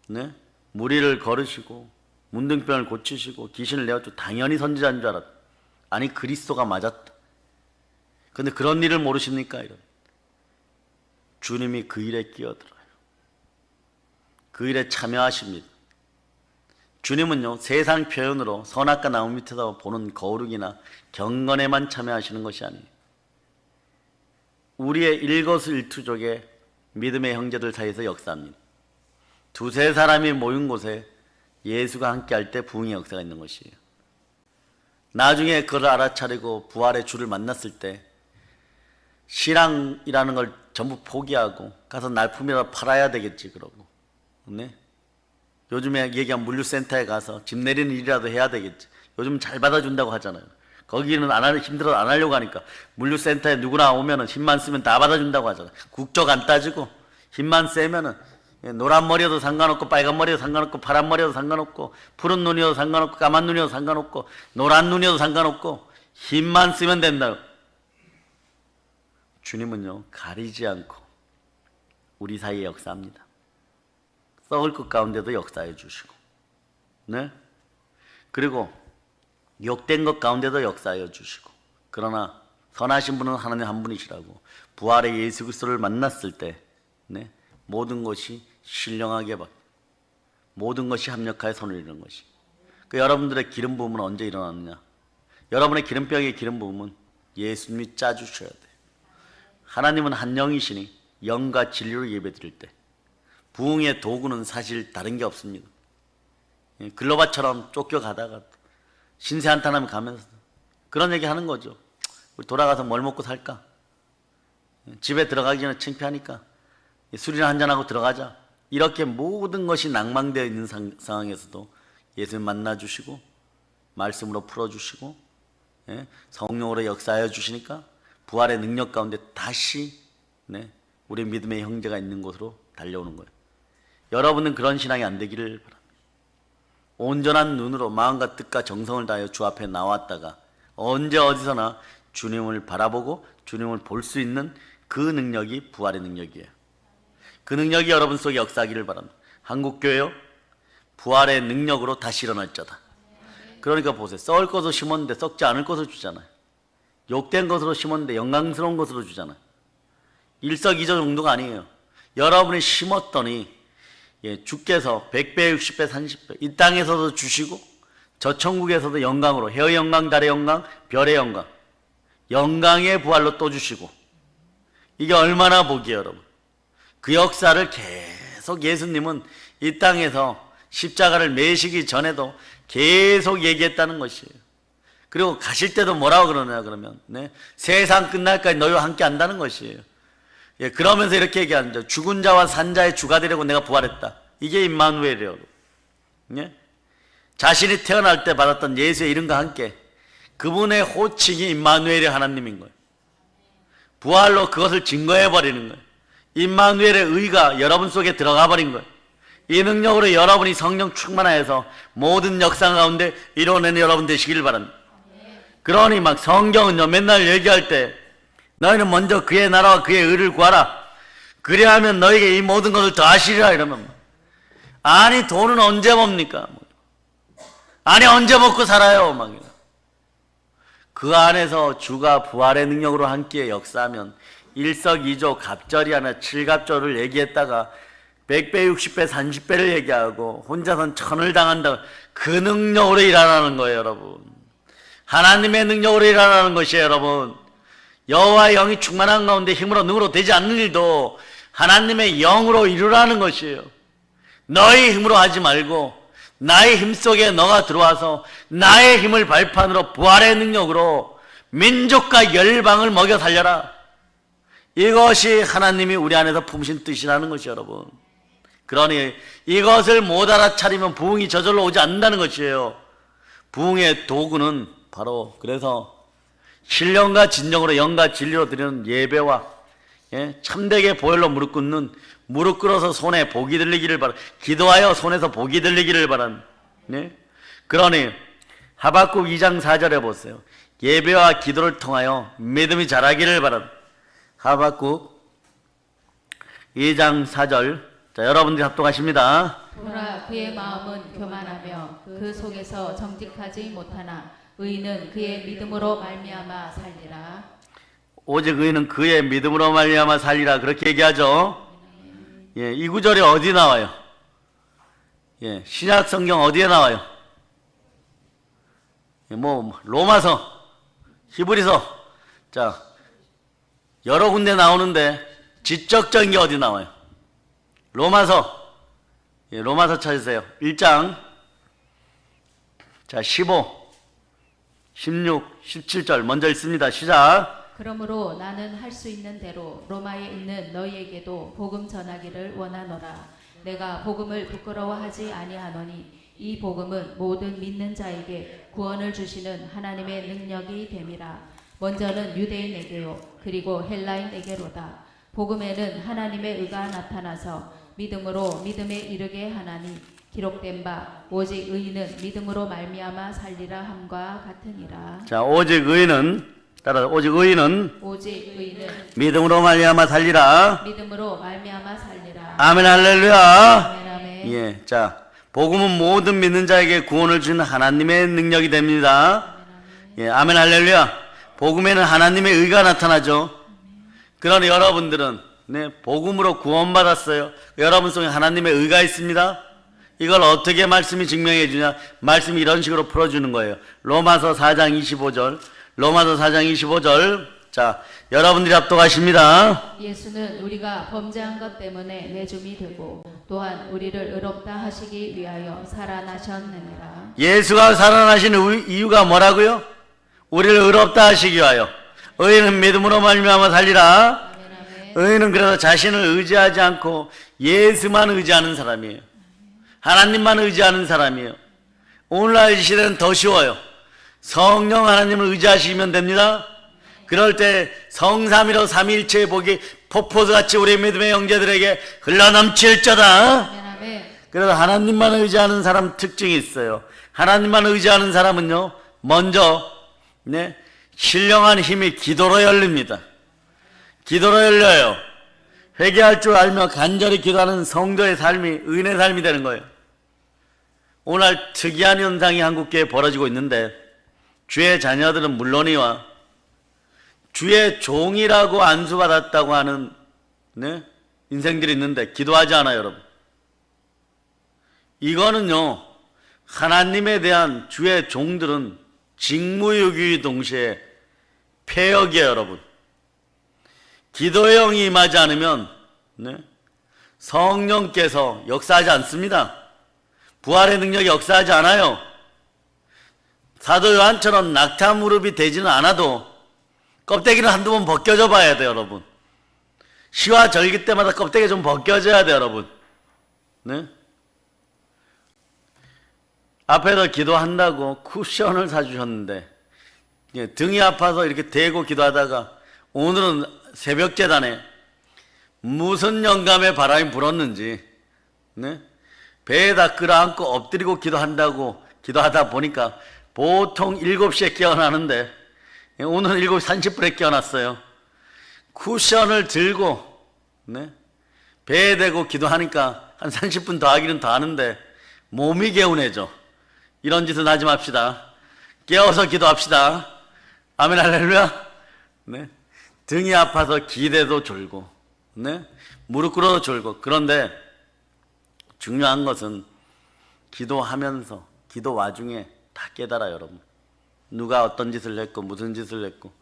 네? 무리를 걸으시고 문둥병을 고치시고 귀신을 내어주고 당연히 선지자인 줄 알았다. 아니 그리스도가 맞았다. 근데 그런 일을 모르십니까? 이런. 주님이 그 일에 끼어들어요. 그 일에 참여하십니다. 주님은요 세상 표현으로 선악과 나무 밑에서 보는 거울이나 경건에만 참여하시는 것이 아니에요. 우리의 일거수일투족의 믿음의 형제들 사이에서 역사합니다. 두세 사람이 모인 곳에 예수가 함께할 때 부흥의 역사가 있는 것이에요. 나중에 그를 알아차리고 부활의 주를 만났을 때 신앙이라는 걸 전부 포기하고 가서 날품이라도 팔아야 되겠지 그러고 네? 요즘에 얘기한 물류센터에 가서 집 내리는 일이라도 해야 되겠지. 요즘 잘 받아준다고 하잖아요. 거기는 힘들어서 안 하려고 하니까 물류센터에 누구나 오면은 힘만 쓰면 다 받아준다고 하잖아요. 국적 안 따지고 힘만 세면은 노란 머리여도 상관없고 빨간 머리여도 상관없고 파란 머리여도 상관없고 푸른 눈이어도 상관없고 까만 눈이어도 상관없고 노란 눈이어도 상관없고 힘만 쓰면 된다. 주님은요 가리지 않고 우리 사이에 역사합니다. 썩을 것 가운데도 역사해 주시고 네? 그리고 욕된 것 가운데도 역사해 주시고 그러나 선하신 분은 하나님 한 분이시라고 부활의 예수 그리스도를 만났을 때 네? 모든 것이 신령하게 받고 모든 것이 합력하여 손을 이루는 것이. 여러분들의 기름 부음은 언제 일어나느냐? 여러분의 기름병의 기름 부음은 예수님이 짜주셔야 돼요. 하나님은 한 영이시니 영과 진리로 예배드릴 때 부흥의 도구는 사실 다른 게 없습니다. 글로바처럼 쫓겨가다가 신세 한탄하며 가면서 그런 얘기 하는 거죠. 우리 돌아가서 뭘 먹고 살까? 집에 들어가기 전에 창피하니까 술이나 한잔하고 들어가자. 이렇게 모든 것이 낭망되어 있는 상황에서도 예수님 만나주시고 말씀으로 풀어주시고 성령으로 역사하여 주시니까 부활의 능력 가운데 다시 우리 믿음의 형제가 있는 곳으로 달려오는 거예요. 여러분은 그런 신앙이 안 되기를 바랍니다. 온전한 눈으로 마음과 뜻과 정성을 다하여 주 앞에 나왔다가 언제 어디서나 주님을 바라보고 주님을 볼 수 있는 그 능력이 부활의 능력이에요. 그 능력이 여러분 속에 역사하기를 바랍니다. 한국교회요 부활의 능력으로 다시 일어날 자다. 그러니까 보세요. 썩을 것으로 심었는데 썩지 않을 것으로 주잖아요. 욕된 것으로 심었는데 영광스러운 것으로 주잖아요. 일석이조 정도가 아니에요. 여러분이 심었더니 예, 주께서 100배, 60배, 30배 이 땅에서도 주시고 저 천국에서도 영광으로 해의 영광, 달의 영광, 별의 영광, 영광의 부활로 또 주시고 이게 얼마나 복이에요 여러분. 그 역사를 계속 예수님은 이 땅에서 십자가를 매시기 전에도 계속 얘기했다는 것이에요. 그리고 가실 때도 뭐라고 그러냐 그러면 네? 세상 끝날까지 너희와 함께 한다는 것이에요. 예, 그러면서 이렇게 얘기하는 거죠. 죽은 자와 산 자의 주가 되려고 내가 부활했다. 이게 임마누엘이에요. 예? 자신이 태어날 때 받았던 예수의 이름과 함께 그분의 호칭이 임마누엘의 하나님인 거예요. 부활로 그것을 증거해 버리는 거예요. 임마누엘의 의가 여러분 속에 들어가 버린 거예요. 이 능력으로 여러분이 성령 충만하여서 모든 역사 가운데 이뤄내는 여러분 되시길 바랍니다. 그러니 막 성경은요 맨날 얘기할 때 너희는 먼저 그의 나라와 그의 의를 구하라. 그리하면 너에게 이 모든 것을 더하시리라 이러면 아니 돈은 언제 봅니까? 아니 언제 먹고 살아요? 막 그 안에서 주가 부활의 능력으로 함께 역사하면 일석이조 갑절이 아니라 칠갑절을 얘기했다가 100배, 60배, 30배를 얘기하고 혼자선 천을 당한다. 그 능력으로 일하라는 거예요 여러분. 하나님의 능력으로 일하라는 것이에요 여러분. 여호와의 영이 충만한 가운데 힘으로 능으로 되지 않는 일도 하나님의 영으로 이루라는 것이에요. 너희 힘으로 하지 말고 나의 힘 속에 너가 들어와서 나의 힘을 발판으로 부활의 능력으로 민족과 열방을 먹여 살려라. 이것이 하나님이 우리 안에서 품으신 뜻이라는 것이에요 여러분. 그러니 이것을 못 알아차리면 부흥이 저절로 오지 않는다는 것이에요. 부흥의 도구는 바로 그래서 신령과 진정으로 영과 진리로 드리는 예배와 참되게 보혈로 무릎 꿇는 무릎 꿇어서 손에 복이 들리기를 바라. 기도하여 손에서 복이 들리기를 바란. 그러니 하박국 2장 4절에 보세요. 예배와 기도를 통하여 믿음이 자라기를 바란. 하박국 2장 4절. 자, 여러분들이 합독하십니다. 보라 그의 마음은 교만하며 그 속에서 정직하지 못하나 의인은 그의 믿음으로 말미암아 살리라. 오직 의인은 그의 믿음으로 말미암아 살리라. 그렇게 얘기하죠. 예, 이 구절이 어디 나와요? 예, 신약 성경 어디에 나와요? 예, 로마서, 히브리서, 자, 여러 군데 나오는데 지적적인 게 어디 나와요? 로마서, 예, 로마서 찾으세요. 1장, 자, 15, 16, 17절 먼저 읽습니다. 시작. 그러므로 나는 할 수 있는 대로 로마에 있는 너희에게도 복음 전하기를 원하노라. 내가 복음을 부끄러워하지 아니하노니 이 복음은 모든 믿는 자에게 구원을 주시는 하나님의 능력이 됨이라. 먼저는 유대인에게요 그리고 헬라인에게로다. 복음에는 하나님의 의가 나타나서 믿음으로 믿음에 이르게 하나니 기록된 바 오직 의인은 믿음으로 말미암아 살리라 함과 같으니라. 자, 오직 의인은 따라서 오직 의인은 믿음으로 말미암아 살리라. 믿음으로 말미암아 살리라. 아멘 할렐루야. 아멘 아멘. 예, 자, 복음은 모든 믿는 자에게 구원을 주는 하나님의 능력이 됩니다. 예, 아멘 할렐루야. 복음에는 하나님의 의가 나타나죠. 그러니 여러분들은 복음으로 구원받았어요. 여러분 속에 하나님의 의가 있습니다. 이걸 어떻게 말씀이 증명해 주냐? 말씀이 이런 식으로 풀어주는 거예요. 로마서 4장 25절. 로마서 4장 25절. 자, 여러분들이 합독하십니다. 예수는 우리가 범죄한 것 때문에 내줌이 되고 또한 우리를 의롭다 하시기 위하여 살아나셨느니라. 예수가 살아나신 이유가 뭐라고요? 우리를 의롭다 하시기 위하여. 의인은 믿음으로 말미암아 살리라. 의인은 그래서 자신을 의지하지 않고 예수만 의지하는 사람이에요. 하나님만 의지하는 사람이에요. 오늘날 이 시대는 더 쉬워요. 성령 하나님을 의지하시면 됩니다. 그럴 때 성삼위로 삼위일체의 복이 폭포수같이 우리 믿음의 형제들에게 흘러넘칠저다. 그래서 하나님만 의지하는 사람 특징이 있어요. 하나님만 의지하는 사람은요 먼저 신령한 힘이 기도로 열립니다. 기도로 열려요. 회개할 줄 알며 간절히 기도하는 성도의 삶이 의인의 삶이 되는 거예요. 오늘 특이한 현상이 한국교회에 벌어지고 있는데 주의 자녀들은 물론이와 주의 종이라고 안수받았다고 하는 인생들이 있는데 기도하지 않아요, 여러분. 이거는요, 하나님에 대한 주의 종들은 직무유기 동시에 폐역이에요, 여러분. 기도의 영이 임하지 않으면 성령께서 역사하지 않습니다. 부활의 능력이 역사하지 않아요. 사도 요한처럼 낙타 무릎이 되지는 않아도 껍데기는 한두 번 벗겨져 봐야 돼요, 여러분. 시와 절기 때마다 껍데기 좀 벗겨져야 돼요, 여러분. 네? 앞에서 기도한다고 쿠션을 사주셨는데 등이 아파서 이렇게 대고 기도하다가 오늘은 새벽 재단에 무슨 영감의 바람이 불었는지 배에다 끌어안고 엎드리고 기도한다고 기도하다 보니까 보통 7시에 깨어나는데 오늘은 7시 30분에 깨어났어요. 쿠션을 들고 배에 대고 기도하니까 한 30분 더 하기는 더 하는데 몸이 개운해져. 이런 짓은 하지 맙시다. 깨어서 기도합시다. 아멘 할렐루야. 등이 아파서 기대도 졸고 무릎 꿇어도 졸고. 그런데 중요한 것은 기도하면서 기도 와중에 다 깨달아요, 여러분. 누가 어떤 짓을 했고 무슨 짓을 했고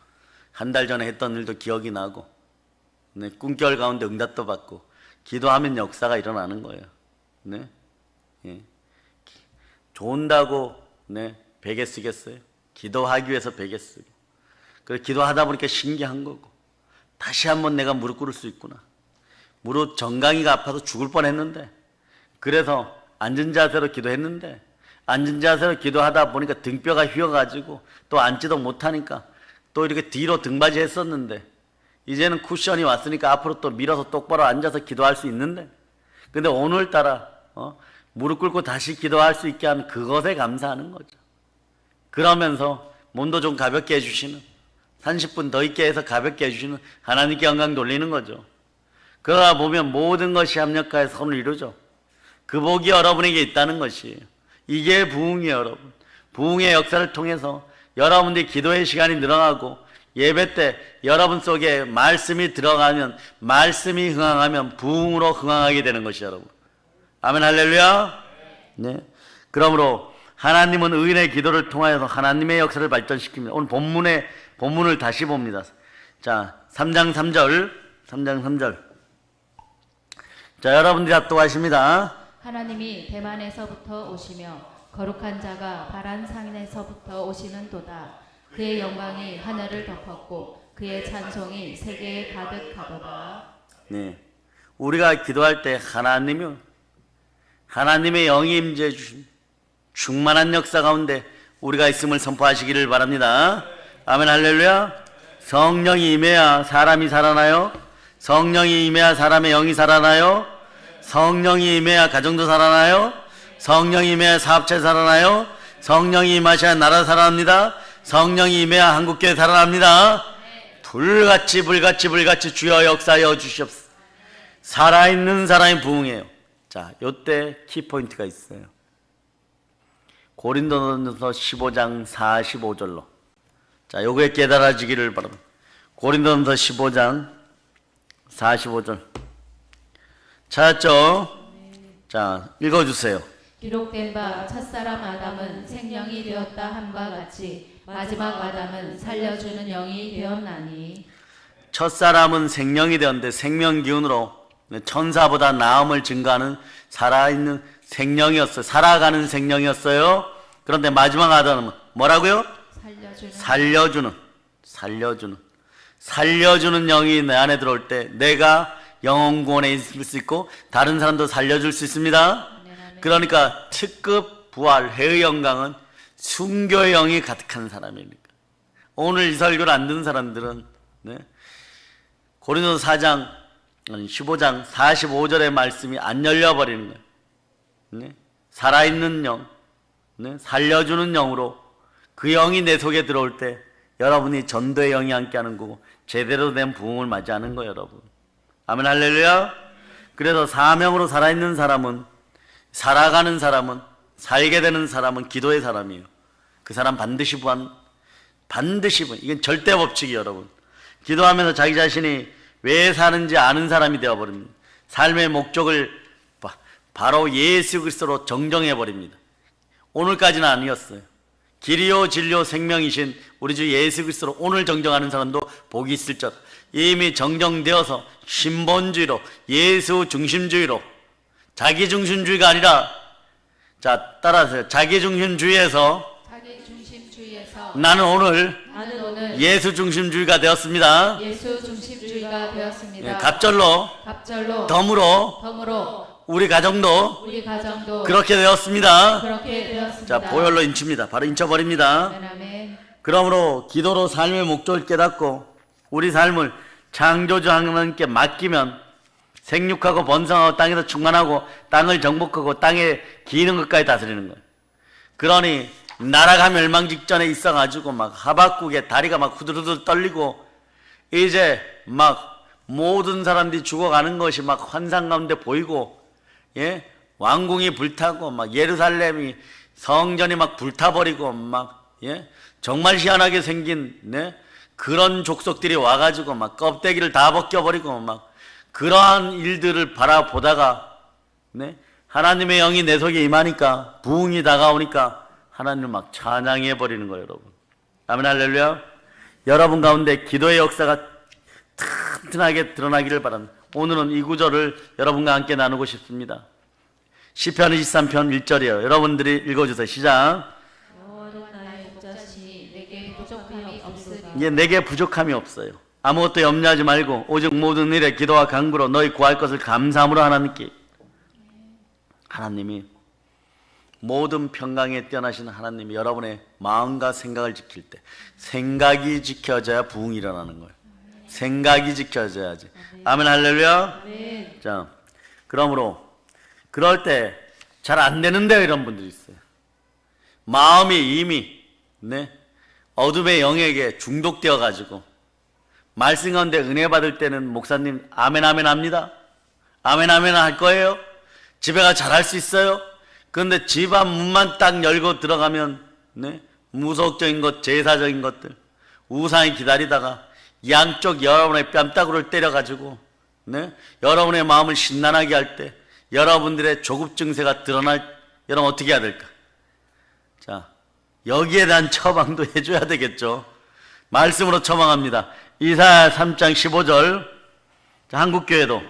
한 달 전에 했던 일도 기억이 나고 꿈결 가운데 응답도 받고 기도하면 역사가 일어나는 거예요. 예. 좋은다고 베개 쓰겠어요? 기도하기 위해서 베개 쓰고. 그래서 기도하다 보니까 신기한 거고 다시 한번 내가 무릎 꿇을 수 있구나. 무릎 정강이가 아파서 죽을 뻔했는데 그래서 앉은 자세로 기도했는데 앉은 자세로 기도하다 보니까 등뼈가 휘어가지고 또 앉지도 못하니까 또 이렇게 뒤로 등받이 했었는데 이제는 쿠션이 왔으니까 앞으로 또 밀어서 똑바로 앉아서 기도할 수 있는데 근데 오늘따라 무릎 꿇고 다시 기도할 수 있게 한 그것에 감사하는 거죠. 그러면서 몸도 좀 가볍게 해주시는 30분 더 있게 해서 가볍게 해주시는 하나님께 영광 돌리는 거죠. 그러다 보면 모든 것이 합력하여 선을 이루죠. 그 복이 여러분에게 있다는 것이에요. 이게 부흥이에요, 여러분. 부흥의 역사를 통해서 여러분들이 기도의 시간이 늘어나고 예배 때 여러분 속에 말씀이 들어가면 말씀이 흥황하면 부흥으로 흥황하게 되는 것이에요, 여러분. 아멘 할렐루야. 네. 그러므로 하나님은 의인의 기도를 통하여서 하나님의 역사를 발전시킵니다. 오늘 본문을 다시 봅니다. 자, 3장 3절. 자, 여러분들이 합독하십니다. 하나님이 대만에서부터 오시며 거룩한 자가 바란 산에서부터 오시는도다. 그의 영광이 하늘을 덮었고 그의 찬송이 세계에 가득하도다. 네, 우리가 기도할 때 하나님의 영이 임재해 주신 충만한 역사 가운데 우리가 있음을 선포하시기를 바랍니다. 아멘 할렐루야. 성령이 임해야 사람이 살아나요. 성령이 임해야 사람의 영이 살아나요. 성령이 임해야 가정도 살아나요. 성령이 임해야 사업체 살아나요. 성령이 임하셔야 나라 살아납니다. 성령이 임해야 한국교회 살아납니다. 불같이 주여 역사하여 주시옵소서. 살아있는 사람이 부흥해요. 자, 요때 키포인트가 있어요. 고린도전서 15장 45절로. 자, 요거에 깨달아지기를 바랍니다. 고린도전서 15장 45절. 찾았죠? 자, 읽어주세요. 기록된 바 첫사람 아담은 생명이 되었다 함과 같이 마지막 아담은 살려주는 영이 되었나니. 첫사람은 생명이 되었는데 생명 기운으로 천사보다 나음을 증가하는 살아있는 생명이었어요. 살아가는 생명이었어요. 그런데 마지막 아담은 뭐라고요? 살려주는 영이 내 안에 들어올 때 내가 영혼 구원에 있을 수 있고 다른 사람도 살려줄 수 있습니다. 그러니까 특급 부활 해의 영광은 순교의 영이 가득한 사람입니다. 오늘 이 설교를 안 듣는 사람들은 고린도서 4장 15장 45절의 말씀이 안 열려버리는 거예요. 살아있는 영, 살려주는 영으로 그 영이 내 속에 들어올 때 여러분이 전도의 영이 함께하는 거고 제대로 된 부흥을 맞이하는 거예요, 여러분. 아멘 할렐루야. 그래서 사명으로 살아있는 사람은, 살아가는 사람은, 살게 되는 사람은 기도의 사람이에요. 그 사람 반드시 부활. 이건 절대 법칙이에요, 여러분. 기도하면서 자기 자신이 왜 사는지 아는 사람이 되어버립니다. 삶의 목적을 바로 예수 그리스도로 정정해 버립니다. 오늘까지는 아니었어요. 길이요 진리요 생명이신 우리 주 예수 그리스도로 오늘 정정하는 사람도 복이 있을지어다. 이미 정정되어서 신본주의로, 예수 중심주의로, 자기 중심주의가 아니라, 자 따라하세요. 자기 중심주의에서 나는 오늘 예수 중심주의가 되었습니다. 예수 중심주의가 되었습니다. 예, 갑절로 덤으로 우리 가정도 그렇게 되었습니다. 자, 보혈로 인칩니다. 바로 인쳐버립니다. 아멘. 그러므로 기도로 삶의 목적을 깨닫고 우리 삶을 창조주 하나님께 맡기면 생육하고 번성하고 땅에서 충만하고 땅을 정복하고 땅에 기는 것까지 다스리는 거예요. 그러니 나라가 멸망 직전에 있어가지고 막 하박국에 다리가 막 후들후들 떨리고 이제 막 모든 사람들이 죽어가는 것이 막 환상 가운데 보이고, 예? 왕궁이 불타고 막 예루살렘이 성전이 막 불타버리고 막, 예? 정말 희한하게 생긴, 네? 그런 족속들이 와가지고 막 껍데기를 다 벗겨버리고 막 그러한 일들을 바라보다가, 네? 하나님의 영이 내 속에 임하니까 부흥이 다가오니까 하나님을 막 찬양해 버리는 거예요, 여러분. 아멘, 할렐루야. 여러분 가운데 기도의 역사가 튼튼하게 드러나기를 바랍니다. 오늘은 이 구절을 여러분과 함께 나누고 싶습니다. 시편 23편 1절이에요. 여러분들이 읽어주세요. 시작. 내게 부족함이 없어요. 아무것도 염려하지 말고 오직 모든 일에 기도와 간구로 너희 구할 것을 감사함으로 하나님께. 하나님이 모든 평강에 뛰어나신 하나님이 여러분의 마음과 생각을 지킬 때 생각이 지켜져야 부흥이 일어나는 거예요. 생각이 지켜져야지. 아멘, 할렐루야. 자, 그러므로 그럴 때 잘 안 되는데요, 이런 분들이 있어요. 마음이 이미, 네, 어둠의 영에게 중독되어 가지고 말씀 가운데 은혜 받을 때는 목사님 아멘 아멘 합니다. 아멘 아멘 할 거예요. 집에 가 잘할 수 있어요. 그런데 집 앞 문만 딱 열고 들어가면, 네, 무속적인 것, 제사적인 것들, 우상이 기다리다가 양쪽 여러분의 뺨따구를 때려가지고, 네, 여러분의 마음을 신난하게 할 때 여러분들의 조급 증세가 드러날, 여러분 어떻게 해야 될까? 자, 여기에 대한 처방도 해줘야 되겠죠. 말씀으로 처방합니다. 이사야 3장 15절. 자, 한국교회도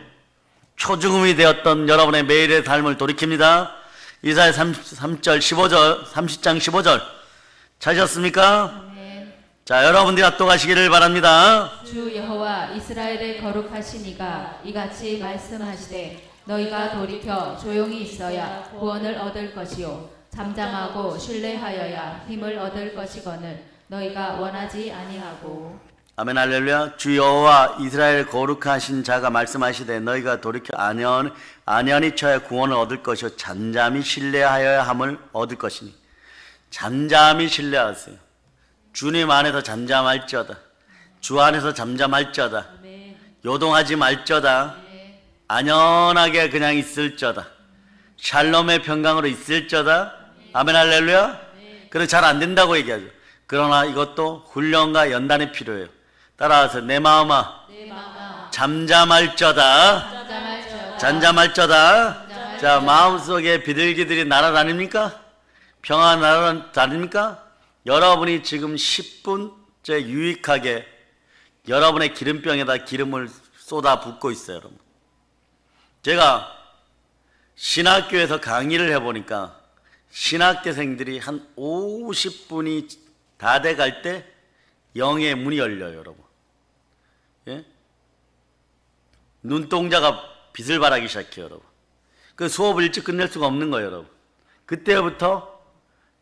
초죽음이 되었던 여러분의 매일의 삶을 돌이킵니다. 이사야 3절 15절 30장 15절 찾으셨습니까? 자, 여러분들이 압도하시기를 바랍니다. 주 여호와 이스라엘의 거룩하시니가 이같이 말씀하시되 너희가 돌이켜 조용히 있어야 구원을 얻을 것이요 잠잠하고 신뢰하여야 힘을 얻을 것이거늘 너희가 원하지 아니하고. 아멘, 할렐루야. 주 여호와 이스라엘 거룩하신 자가 말씀하시되 너희가 돌이켜 안연히 쳐야 구원을 얻을 것이요 잠잠히 신뢰하여야 함을 얻을 것이니. 잠잠히 신뢰하세요. 주님 안에서 잠잠할지어다. 주 안에서 잠잠할지어다. 요동하지 말지어다. 안연하게 그냥 있을지어다. 샬롬의 평강으로 있을지어다. 아멘, 할렐루야. 그래서 잘 안 된다고 얘기하죠. 그러나 이것도 훈련과 연단이 필요해요. 따라서 내 마음아 잠잠할지어다. 잠잠할지어다. 자, 마음속에 비둘기들이 날아다닙니까? 평안 날아다닙니까? 여러분이 지금 10분째 유익하게 여러분의 기름병에다 기름을 쏟아 붓고 있어요, 여러분. 제가 신학교에서 강의를 해보니까 신학대생들이 한 50분이 다 돼갈 때 영의 문이 열려요, 여러분. 예? 눈동자가 빛을 발하기 시작해요, 여러분. 그 수업을 일찍 끝낼 수가 없는 거예요, 여러분. 그때부터,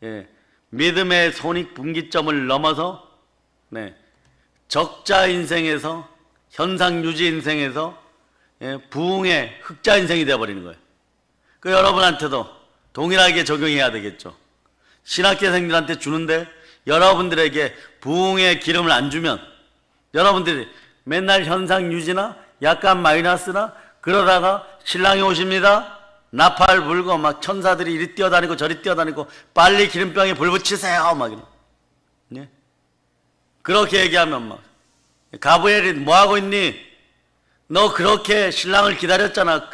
예, 믿음의 손익분기점을 넘어서, 네, 적자 인생에서 현상 유지 인생에서, 예, 부흥의 흑자 인생이 되어버리는 거예요. 그 여러분한테도 동일하게 적용해야 되겠죠. 신학교생들한테 주는데 여러분들에게 부흥의 기름을 안 주면 여러분들이 맨날 현상 유지나 약간 마이너스나 그러다가 신랑이 오십니다. 나팔 불고 막 천사들이 이리 뛰어다니고 저리 뛰어다니고 빨리 기름병에 불 붙이세요 막 이런. 네? 그렇게 얘기하면 막 가브리엘이 뭐 하고 있니? 너 그렇게 신랑을 기다렸잖아.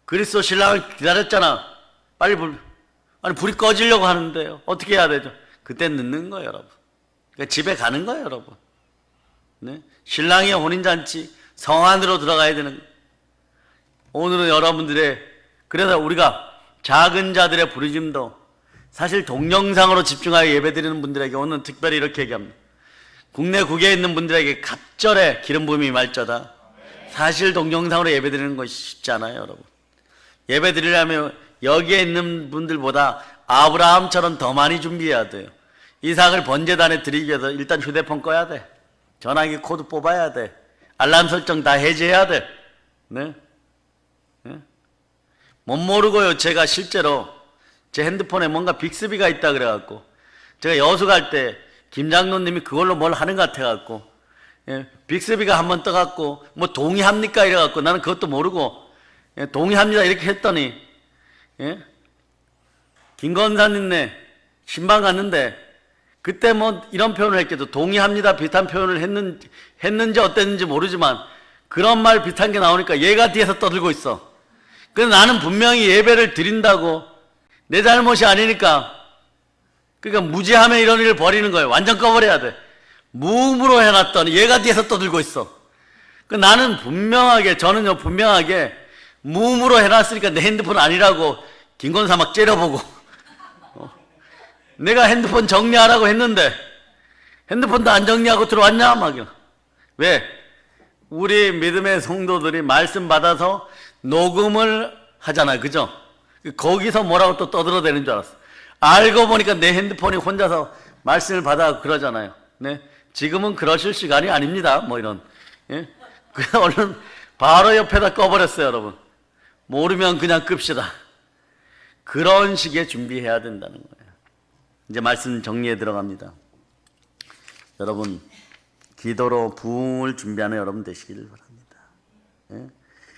그리스도 신랑을 기다렸잖아. 빨리 불이 꺼지려고 하는데요. 어떻게 해야 되죠? 그때 늦는 거예요, 여러분. 그러니까 집에 가는 거예요, 여러분. 네? 신랑의 혼인잔치 성 안으로 들어가야 되는 거예요. 오늘은 여러분들의, 그래서 우리가 작은 자들의 부르심도 사실 동영상으로 집중하여 예배드리는 분들에게 오늘 특별히 이렇게 얘기합니다. 국내 국외에 있는 분들에게 갑절에 기름 부음이 말쩌다. 사실 동영상으로 예배드리는 것이 쉽지 않아요, 여러분. 예배드리려면 여기에 있는 분들보다 아브라함처럼 더 많이 준비해야 돼요. 이삭을 번제단에 드리기 위해서 일단 휴대폰 꺼야 돼. 전화기 코드 뽑아야 돼. 알람 설정 다 해제해야 돼. 네? 네? 못 모르고요. 제가 실제로 제 핸드폰에 뭔가 빅스비가 있다 그래갖고 제가 여수 갈 때 김장로님이 그걸로 뭘 하는 것 같아갖고 예, 빅스비가 한번 떠갖고 뭐 동의합니까 이래갖고 나는 그것도 모르고 예, 동의합니다 이렇게 했더니 예? 김건사님네 신방 갔는데 그때 뭐 이런 표현을 했겠죠. 동의합니다 비슷한 표현을 했는지 어땠는지 모르지만 그런 말 비슷한 게 나오니까 얘가 뒤에서 떠들고 있어. 그래서 나는 분명히 예배를 드린다고 내 잘못이 아니니까 그러니까 무지하면 이런 일을 벌이는 거예요. 완전 꺼버려야 돼. 무음으로 해놨더니 얘가 뒤에서 떠들고 있어. 그 나는 분명하게 저는요 분명하게 무음으로 해놨으니까 내 핸드폰 아니라고 김건사 막 째려보고 내가 핸드폰 정리하라고 했는데 핸드폰도 안 정리하고 들어왔냐 막요. 왜? 우리 믿음의 성도들이 말씀 받아서 녹음을 하잖아요. 그죠? 거기서 뭐라고 또 떠들어대는 줄 알았어. 알고 보니까 내 핸드폰이 혼자서 말씀을 받아 그러잖아요. 네? 지금은 그러실 시간이 아닙니다. 뭐 이런. 예? 그냥 얼른 바로 옆에다 꺼버렸어요, 여러분. 모르면 그냥 끕시다. 그런 식의 준비해야 된다는 거예요. 이제 말씀 정리에 들어갑니다. 여러분, 기도로 부흥을 준비하는 여러분 되시기를 바랍니다. 예?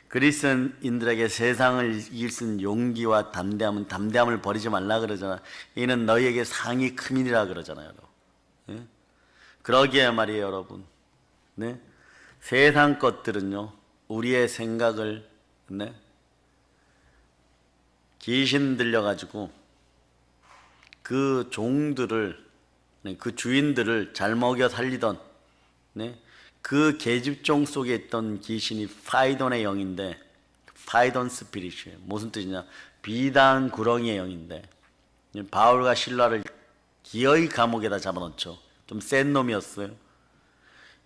그리스도인들에게 세상을 이길 수 있는 용기와 담대함은 담대함을 버리지 말라 그러잖아. 이는 너희에게 상이 크민이라 그러잖아요. 예? 그러기에 말이에요, 여러분. 네? 세상 것들은요, 우리의 생각을 네? 귀신 들려가지고 그 종들을 네? 그 주인들을 잘 먹여 살리던 네? 그 계집종 속에 있던 귀신이 파이돈의 영인데 파이돈 스피릿이에요. 무슨 뜻이냐? 비단 구렁이의 영인데 바울과 실라를 기어이 감옥에다 잡아놓죠. 좀 센 놈이었어요.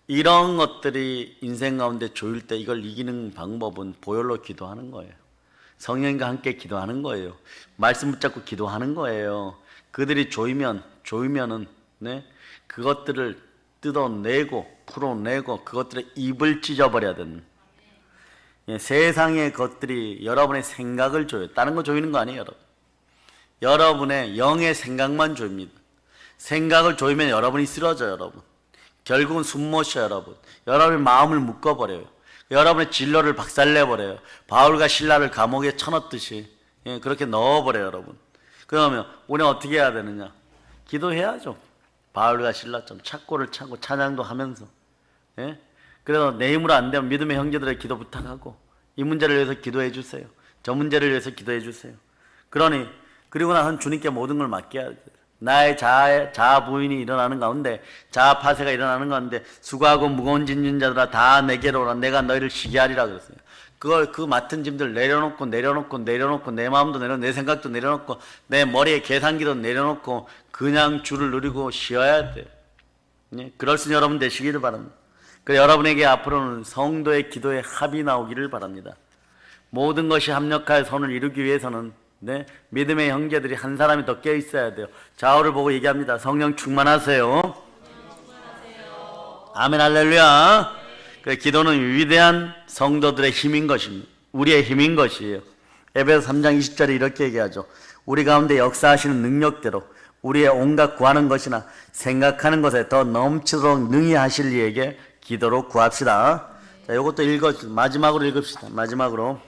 이런 것들이 인생 가운데 조일 때 이걸 이기는 방법은 보혈로 기도하는 거예요. 성령과 함께 기도하는 거예요. 말씀 붙잡고 기도하는 거예요. 그들이 조이면은 네? 그것들을 뜯어내고 풀어내고 그것들의 입을 찢어버려야 되는 예, 세상의 것들이 여러분의 생각을 조여요. 다른 거 조이는 거 아니에요, 여러분. 여러분의 영의 생각만 조입니다. 생각을 조이면 여러분이 쓰러져요, 여러분. 결국은 숨 못 쉬어요, 여러분. 여러분의 마음을 묶어버려요. 여러분의 진로를 박살내버려요. 바울과 신라를 감옥에 쳐넣듯이 예, 그렇게 넣어버려요, 여러분. 그러면 우리는 어떻게 해야 되느냐? 기도해야죠. 바울과 신라처럼 착고를 차고 찬양도 하면서 예? 그래서 내 힘으로 안 되면 믿음의 형제들의 기도 부탁하고 이 문제를 위해서 기도해 주세요. 저 문제를 위해서 기도해 주세요. 그러니 그리고 나서 주님께 모든 걸 맡겨야 돼요. 나의 자아 부인이 일어나는 가운데 자아 파쇄가 일어나는 가운데 수고하고 무거운 짐진 자들아 다 내게로 오라. 내가 너희를 쉬게 하리라 그랬어요. 그걸 그 맡은 짐들 내려놓고 내 마음도 내려놓고 내 생각도 내려놓고 내 머리에 계산기도 내려놓고 그냥 주를 누리고 쉬어야 돼요. 예? 그럴 수 있는 여러분 되시기를 바랍니다. 그래 여러분에게 앞으로는 성도의 기도에 합이 나오기를 바랍니다. 모든 것이 합력하여 선을 이루기 위해서는 네? 믿음의 형제들이 한 사람이 더 깨어 있어야 돼요. 좌우를 보고 얘기합니다. 성령 충만하세요. 아멘 할렐루야. 그래, 기도는 위대한 성도들의 힘인 것입니다. 우리의 힘인 것이에요. 에베소 3장 20절에 이렇게 얘기하죠. 우리 가운데 역사하시는 능력대로 우리의 온갖 구하는 것이나 생각하는 것에 더 넘치도록 능히 하실 이에게 기도로 구합시다. 자, 이것도 마지막으로 읽읍시다. 마지막으로.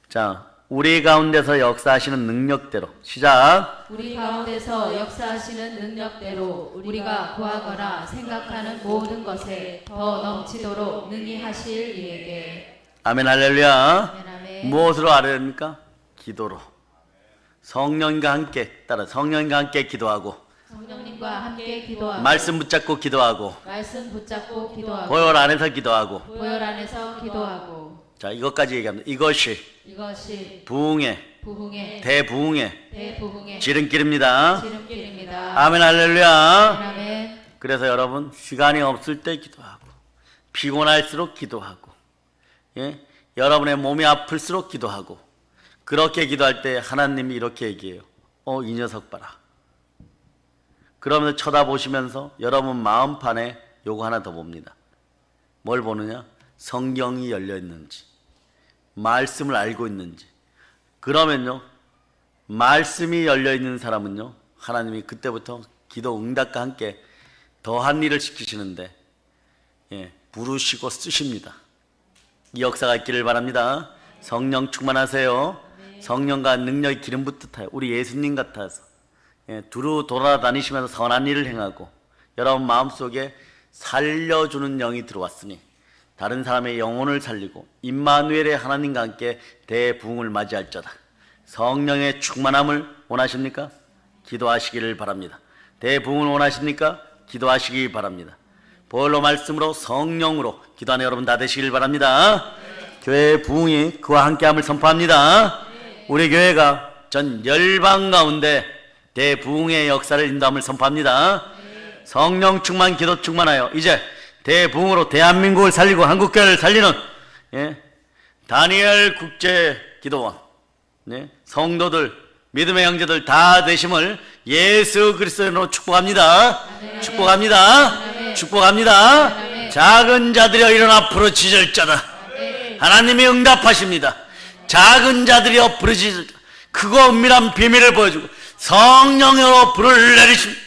자, 우리 가운데서 역사하시는 능력대로. 시작. 우리 가운데서 역사하시는 능력대로 우리가 구하거나 생각하는 모든 것에 더 넘치도록 능히 하실 이에게. 아멘 할렐루야. 아멘, 아멘. 무엇으로 알아야 됩니까? 기도로. 성령과 함께 따라 성령과 함께 기도하고 성령님과 함께 기도하고 말씀 붙잡고 기도하고 말씀 붙잡고 기도하고 보혈 안에서 기도하고. 보혈 안에서 기도하고. 자, 이것까지 얘기합니다. 이것이 이것이 부흥의 부흥의 대부흥의 대부흥의 지름길입니다. 지름길입니다. 아멘 할렐루야. 아멘. 그래서 여러분 시간이 없을 때 기도하고 피곤할수록 기도하고 예? 여러분의 몸이 아플수록 기도하고 그렇게 기도할 때 하나님이 이렇게 얘기해요. 이 녀석 봐라. 그러면서 쳐다보시면서 여러분 마음판에 요거 하나 더 봅니다. 뭘 보느냐? 성경이 열려 있는지 말씀을 알고 있는지. 그러면요 말씀이 열려 있는 사람은요 하나님이 그때부터 기도 응답과 함께 더한 일을 시키시는데 부르시고 쓰십니다. 이 역사가 있기를 바랍니다. 성령 충만하세요. 성령과 능력의 기름 붓듯하여 우리 예수님 같아서 두루 돌아다니시면서 선한 일을 행하고 여러분 마음속에 살려주는 영이 들어왔으니 다른 사람의 영혼을 살리고 임마누엘의 하나님과 함께 대부흥을 맞이할저다. 성령의 충만함을 원하십니까? 기도하시기를 바랍니다. 대부흥을 원하십니까? 기도하시기 바랍니다. 보혈로 말씀으로 성령으로 기도하는 여러분 다 되시길 바랍니다. 교회의 부흥이 그와 함께함을 선포합니다. 우리 교회가 전 열방 가운데 대부흥의 역사를 인도함을 선포합니다. 성령 충만 기도 충만하여 이제 대부흥으로 대한민국을 살리고 한국교회를 살리는 다니엘 국제기도원 성도들 믿음의 형제들 다 되심을 예수 그리스도로 축복합니다. 축복합니다. 축복합니다. 작은 자들이여 일어나 부르짖을 자다. 하나님이 응답하십니다. 작은 자들이여 부르짖을 자다. 크고 은밀한 비밀을 보여주고 성령으로 불을 내리십니다.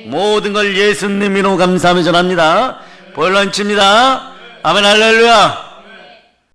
모든 걸 예수님으로 감사하며 전합니다. 보혈로 칩니다. 아멘 할렐루야.